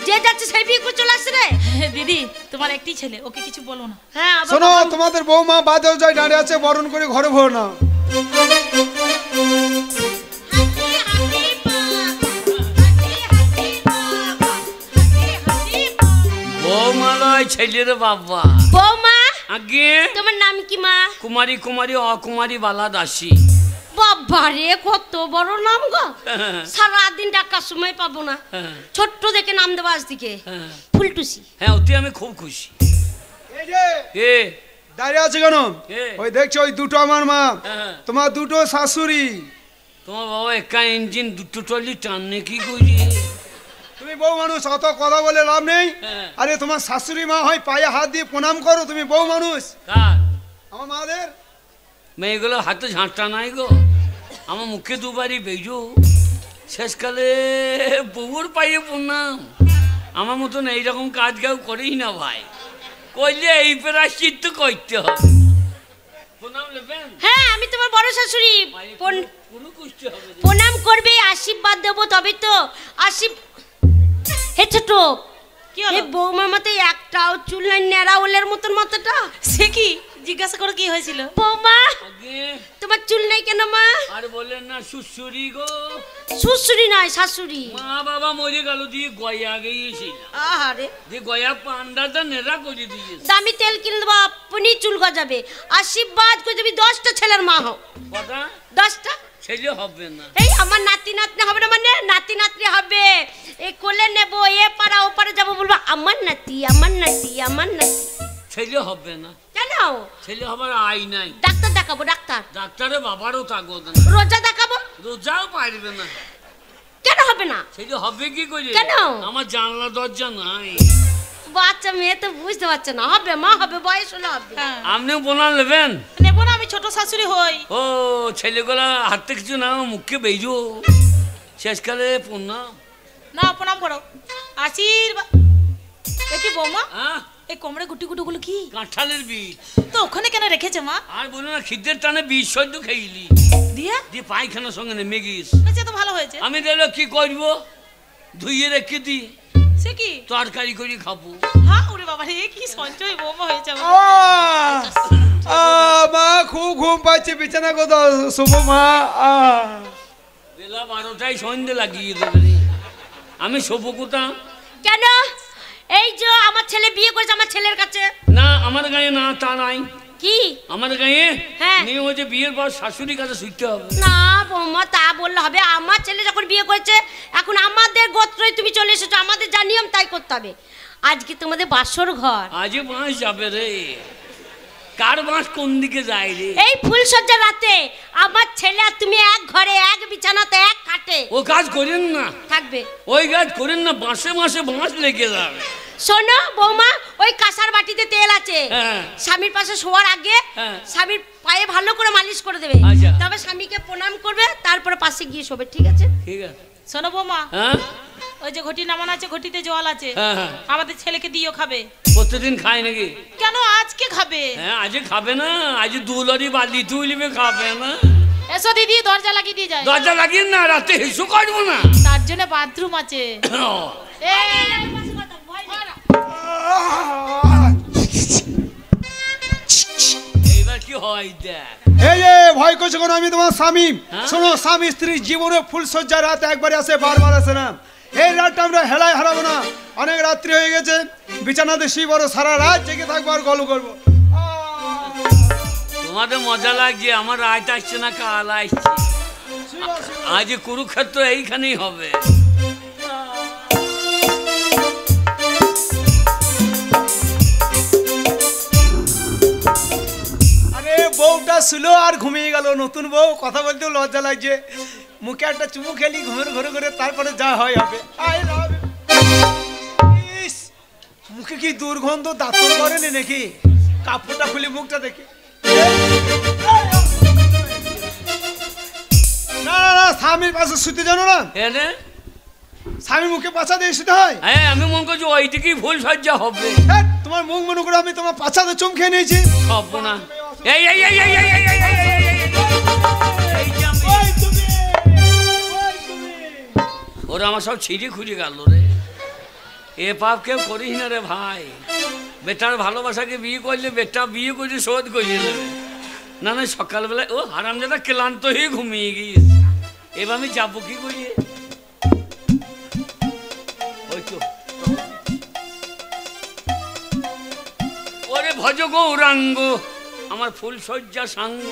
যে যাচ্ছে সেই বিয়ে করে চলে আসছে রে। দিদি, তোমার একটি ছেলে, ওকে কিছু বলো না। হ্যাঁ আবার শোনো, বাবা- তোমাদের বৌমা বাদেও যায় দাঁড়িয়ে আছে, বরণ করে ঘরে ভর না। বৌমালয় ছেলের বাবা। বৌমা, আগে তোমার নাম কি মা? কুমারী কুমারী অকুমারী বালা দাসী। বাবা রে, কত বড় নাম গো, সারাদিন ডাকার সময় পাবো না। হ্যাঁ। ছোট্ট দেখে নাম দেবো আজদিকে, হ্যাঁ। ফুলটুসি। হ্যাঁ, ওতে আমি খুব খুশি। এই যে এ দাঁড়িয়ে আছে কেন? এ। ওই দেখছো ওই দুটো আমার মা, হ্যাঁ। তোমার দুটো শাশুড়ি। তোমার বাবা একা ইঞ্জিন দুটো টলি টানে কি করি? তুমি বউ মানুষ, অত কথা বলে লাভ নেই। হ্যাঁ। আরে তোমার শাশুড়ি মা হয় পায়ে হাত দিয়ে প্রণাম করো, তুমি বউ মানুষ। কার আমার মাদের মেয়েগুলো হাতে ঝাঁটা নাই গো, আমার মুখে দুবারই বেজো। শেষকালে বউর পাইয়ে প্রণাম। আমার মতন এইরকম কাজ কেউ করেই না ভাই, করলে এই প্রায়শ্চিত্ত তো করতে হবে। প্রণাম নেবেন, হ্যাঁ, আমি তোমার বড় শাশুড়ি। কোনো কুষ্টি হবে না। প্রণাম করবে, আশীর্বাদ দেবো তবে তো। হে ছোট, কি হলো? এই বৌমার মতো একটাও চুল নাই, নেড়া ওলের মতন মাথাটা। সে কি জিজ্ঞাসা করো, কি হয়েছিল? বৌমা, আগে তোমার চুল নেই কেন মা? আর বললেন না শ্বশুরি গো, শ্বশুরি নয় শাশুড়ি। মা বাবা মরে গেল দিয়ে গয়া গিয়েছিল, আহারে, দিয়ে গয়া পান্ডাটা নেড়া করে দিয়েছে। দামি তেল কিনে দেবো, আপনি চুল গজাবে। আশীর্বাদ করে দেবি 10টা ছেলের মা হও। কথা 10টা ছেলে হবে না। এই আমার নাতি নাতনি হবে না, মানে নাতি নাতনি হবে। এই কোলে নেবো, এ পাড়া ও পাড়া যাবো, বলবো আমার নাতি আমার নাতি আমার নাতি। ছেলে হবে না, কেন? ছেলে হবার আই নাই। ডাক্তার দেখাবো, ডাক্তার। ডাক্তারে বাবারও তাগদ না, রোজা দেখাবো। রোজাও পারবে না। কেন হবে না? ছেলে হবে কি করে? কেন? আমার জানলা দরজা নাই। বাচ্চা মেয়ে তো বুঝতে পারছে না, হবে মা হবে, বয়স হলে হবে। হ্যাঁ, আপনিও প্রণাম নেবেন? নেবো না, আমি ছোট শাশুড়ি হই। ও ছেলেগুলা হাতে কিছু না, মুখে বেজো। শেষকালে প্রণাম। না, প্রণাম করো, আশীর্বাদ। এ কি বৌমা, হ্যাঁ, এই কোমরে গুটি গুটি কি? কাঁঠালের বীজ। তো ওখানে কেন রেখেছে মা? আর বলো না, খিদের টানে বীজ সদ্য খেয়েলি, দিয়ে দিয়ে পায়খানার সঙ্গে নেমে গিয়েছ। আচ্ছা, তো ভালো হয়েছে। আমি দেখলো কি করবো, ধুইয়ে রেখে দি, সে কি? তরকারি করে খাবো। হ্যাঁ, ওরে বাবা রে, কি সঞ্চয় বৌমা হয়েছে আমার। মা খুব ঘুম পাচ্ছে, বিছানা কোথাও শুভ মা। বেলা 12টায় সন্ধে লাগিয়ে দেবে রে। আমি শোবো কোথা? কেন? এই যে আমার ছেলে বিয়ে করেছে, আমার ছেলের কাছে। না আমার গায়ে না তা নাই। কি? আমার গায়ে হ্যাঁ। নিয়ম হচ্ছে বিয়ের পর শাশুড়ির কাছে শুইতে হবে। না বৌমা, তা বললে হবে? আমার ছেলে যখন বিয়ে করেছে, এখন আমাদের গোত্রই তুমি চলে এসেছো, আমাদের যা নিয়ম তাই করতে হবে। আজকে তোমাদের বাসর ঘর। আজে বাঁশ যাবে রে, কার বাঁশ কোন দিকে যায় রে? এই ফুলসজ্জা রাতে আমার ছেলে আর তুমি এক ঘরে, এক বিছানাতে, এক খাটে ও কাজ করেন না, থাকবে। ওই কাজ করেন না, বাঁশে বাঁশে বাঁশ লেগে যাবে। শোনো বৌমা, ওই কাঁসার বাটিতে তেল আছে, হ্যাঁ। স্বামীর পাশে শোয়ার আগে হ্যাঁ। স্বামীর পায়ে ভালো করে মালিশ করে দেবে। আচ্ছা। তবে স্বামীকে প্রণাম করবে, তারপরে পাশে গিয়ে শোবে, ঠিক আছে? ঠিক আছে। শোনো বৌমা, হ্যাঁ ওই যে ঘটি নামানো আছে, ঘটিতে জল আছে, হ্যাঁ হ্যাঁ, আমাদের ছেলেকে দিও, খাবে। প্রতিদিন খায় নাকি? কেন আজকে খাবে? হ্যাঁ আজ খাবে না, আজ দুলরি বালি তুলবে, খাবে না। এসো দিদি, দরজা লাগিয়ে দিয়ে যায়। দরজা লাগিয়ে না, রাতে হিসু কাটবো না। তার জন্য বাথরুম আছে। এইবার কি হয় দেখ। এই যে ভয় করছো কেন? আমি তোমার স্বামী। হ্যাঁ? শোনো, স্বামী স্ত্রী জীবনে ফুলসজ্জা রাত একবারে আসে, বারবার আসে না। এই রাতটা আমরা হেলায় হারাবো না। অনেক রাত্রি হয়ে গেছে, বিছানাতে শুয়ে বড়, সারা রাত জেগে থাকবো আর গল্প করবো। তোমাদের মজা লাগছে, আমার রাত আসছে না, কাল আসছে। আজ কুরুক্ষেত্র এইখানেই হবে। আরে বউটা ছিল আর ঘুমিয়ে গেল। নতুন বউ কথা বলতেও লজ্জা লাগছে। মুখে একটা চুমু খেলি ঘুমের ঘরে ঘরে, তারপরে যা হয় হবে। ইস, মুখে কি দুর্গন্ধ, দাঁতর করেনি নাকি? কাপড়টা খুলে মুখটা দেখি। না না না, স্বামীর পাশে শুতে জানো না? স্বামীর মুখে পাছা দিয়ে শুতে হয়। হ্যাঁ, আমি মনে করছি ওইদিকেই ফুল সজ্জা হবে। তোমার মুখ মনে করে আমি তোমার পাছাতে চুম খেয়ে নিয়েছি। সব না, এই এই এই এই এই এই এই এই এই এই এই যে আমি- ওরা আমার সব ছিঁড়ে খুঁড়ে গেল রে। এ পাপ কেউ করিস না রে ভাই। বেটার ভালোবাসাকে বিয়ে করলে বেটা বিয়ে করে শোধ করিয়ে নেবে। না না, সকালবেলায় ও হারামজাদা ক্লান্ত হয়ে ঘুমিয়ে গিয়েছে। এবার আমি যাবো কি করিয়ে? ওই তো ওরে ভজ গৌরাঙ্গ, আমার ফুল সজ্জা সাঙ্গ,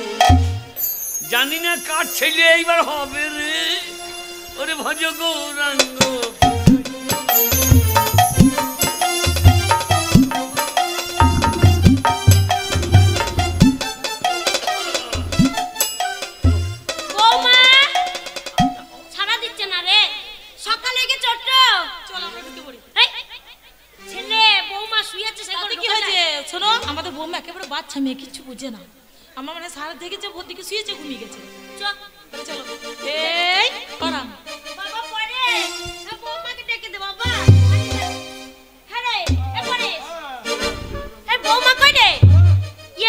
জানি না কার ছেলে এইবার হবে রে। ওরে ভজ গৌরাঙ্গ। বৌমা সারা দিচ্ছে না রে, সকালে গিয়ে চট্ট। চল আমরা ঢুকে পড়ি। এই, ছেলে বৌমা শুয়েছে, সে তাতে কি হয়েছে? শোনো, আমাদের বৌমা একেবারে বাচ্চা মেয়ে, কিছু বুঝে না। আমার মানে সারা দেখেছে ভোর দিকে শুয়েছে, ঘুমিয়ে গেছে। তাহলে চলো। এই আরাম। বাবা পড়ে, বৌমাকে ডেকে দে বাবা। হ্যাঁ রে, এ পড়ে। এই বৌমা কই রে?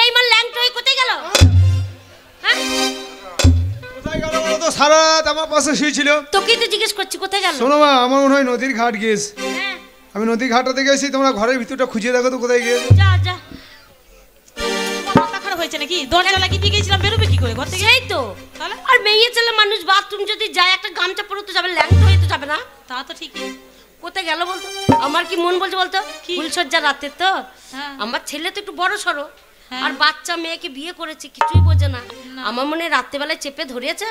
এই মাল ল্যাংটো হয়ে কোথায় গেল? হ্যাঁ, কোথায় গেল বলো তো? সারা রাত আমার পাশে শুয়েছিল। তোকেই তো জিজ্ঞেস করছি কোথায় গেল। শোনো মা, আমার মনে হয় নদীর ঘাট গিয়েছে। হ্যাঁ, আমি নদীর ঘাটটা দেখে এসেছি, তোমরা ঘরের ভিতরটা খুঁজে দেখো তো কোথায় গিয়েছে। যা যা। তোমার মাথা খারাপ হয়েছে নাকি? দরজা লাগিয়ে দিয়ে গেছিলাম, বেরোবে কি করে ঘর থেকে? সেই তো। তাহলে আর মেয়ে ছেলে মানুষ বাথরুম যদি যায় একটা গামছা পরে তো যাবে, ল্যাংটো হয়ে তো যাবে না। তা তো ঠিকই। কোথায় গেল বলতো? আমার কি মন বলছে বলতো, কি? ফুলসজ্জা রাতে তো হ্যাঁ। আমার ছেলে তো একটু বড় সড়ো, হ্যাঁ। আর বাচ্চা মেয়েকে বিয়ে করেছে, কিছুই বোঝে না। আমার মনে হয় রাত্রেবেলায় চেপে ধরিয়েছে,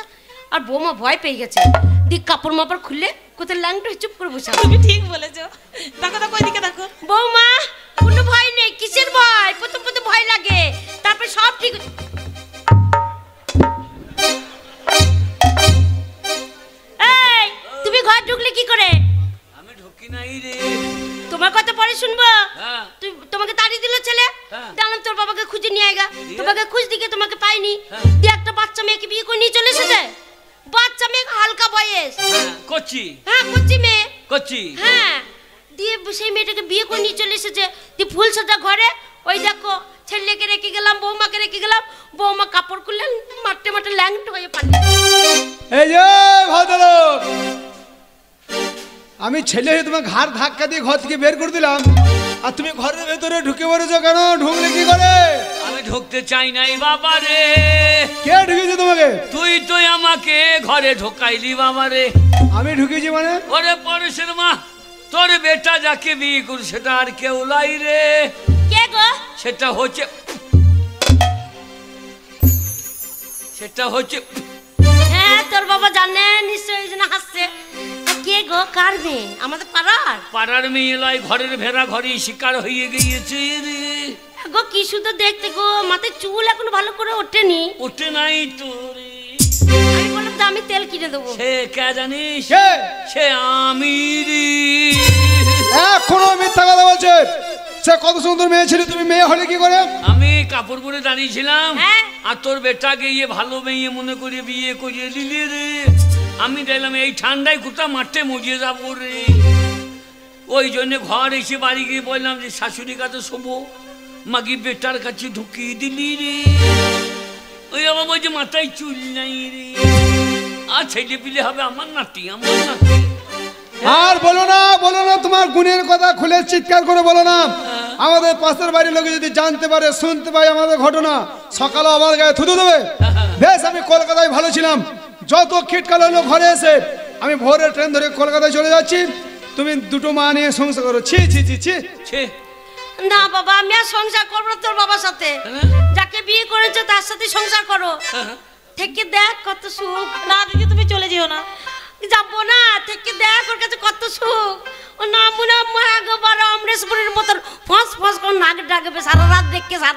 আর বৌমা ভয় পেয়ে গেছে। দিক কাপড় মাপড় খুললে কোথায় ল্যাংটো হয়ে চুপ করে বসে আছে। তুমি ঠিক বলেছো। দেখো দেখো, ওইদিকে দেখো। বৌমা কোনো ভয় নেই, কিসের ভয়? প্রথম প্রথম ভয় লাগে, তারপর সব ঠিক। এই তুমি ঘর ঢুকলে কি করে? আমি ঢুকি নাই রে। তোমার কথা পরে শুনবো। হ্যাঁ। তোমাকে তাড়িয়ে দিল ছেলে, হ্যাঁ। জানলাম তোর বাবাকে খুঁজে নিয়ে আয়গা। দিয়ে? তোমাকে খুঁজ দিকে তোমাকে পাইনি, হ্যাঁ। দিয়ে একটা বাচ্চা মেয়েকে বিয়ে করে নিয়ে চলে এসেছে। বাচ্চা মেয়ে হালকা বয়স, হ্যাঁ, করছি হ্যাঁ কুচি মেয়ে, করছি। হ্যাঁ। দিয়ে সেই মেয়েটাকে বিয়ে করে নিয়ে চলে এসেছে। দিয়ে ফুল সাজা ঘরে, ওই দেখো ছেলেকে রেখে গেলাম, বৌমাকে রেখে গেলাম। বৌমা কাপড় খুললেন, মাঠে মাঠে ল্যাংটো হয়ে পানি। এই যে ভদ্রলোক, আমি ছেলে হয়ে তোমার ঘাড় ধাক্কা দিয়ে ঘর থেকে বের করে দিলাম, আর তুমি ঘরের ভেতরে ঢুকে পড়েছো কেন? ঢুকলে কি করে? আমি ঢুকতে চাই নাই বাবা রে। কে ঢুকেছে তোমাকে? তুই তো আমাকে ঘরে ঢোকাইলি বাবা রে। আমি ঢুকেছি মানে? ওরে পরেশের মা, তোর বেটা যাকে বিয়ে করি সেটা আর কেউ লাই রে। কে গো? সেটা হচ্ছে হ্যাঁ তোর বাবা জানে নিশ্চয়ই, এই জন্য হাসছে। কে গো? কার মেয়ে? আমাদের পাড়ার পাড়ার মেয়ে লয়, ঘরের ভেড়া ঘরে শিকার হয়ে গিয়েছে রে। গো কি সুন্দর দেখতে গো, মাথায় চুল এখনো ভালো করে ওঠেনি। ওঠে নাই তো রে। আমি বললাম তো আমি তেল কিনে দেবো। সে কে জানিস? কে? সে আমি রে। এখনো মিথ্যা কথা বলছে। সে কত সুন্দর মেয়ে ছিল, তুমি মেয়ে হলে কি করে? আমি কাপড় পরে দাঁড়িয়েছিলাম, হ্যাঁ। আর তোর বেটাকে ইয়ে ভালো মেয়ে মনে করে বিয়ে করিয়ে দিলি রে। আমি দেখলাম এই ঠান্ডায় কোথা মাঠে মজিয়ে যাবো রে। ওই জন্য ঘর এসে বাড়ি গিয়ে বললাম যে শাশুড়ি কাছে শোবো, মাগি বেটার কাছে ঢুকিয়ে দিলি রে। ওই আমার বলছে মাথায় চুল নাই রে। আর ছেলে পিলে হবে আমার নাতি, আমার নাতি। আর বলো না, বলো না, তোমার গুণের কথা খুলে চিৎকার করে বলো না। আমাদের পাশের বাড়ির লোকে যদি জানতে পারে, শুনতে পায় আমাদের ঘটনা, সকালে আমার গায়ে থুতু দেবে। বেশ, আমি কলকাতায় ভালো ছিলাম, যত খিটকাল হলো ঘরে এসে আমি ভোরে ট্রেন ধরে কলকাতায় চলে যাচ্ছি, তুমি দুটো মা নিয়ে সংসার করো। ছি ছি ছি ছি। ছে না বাবা, আমি আর সংসার করবো না তোর বাবার সাথে। হ্যাঁ? যাকে যাকে বিয়ে করেছো তার সাথে সংসার করো। থেকে দেখ কত সুখ। না দিদি তুমি চলে যেও না। যাবো না, থেকে দেখ ওর কাছে কত সুখ। ও না মনে হয় বড় অমরেশপুরের মতন ফস ফস করে নাক ডাকবে সারা রাত দেখকে সারা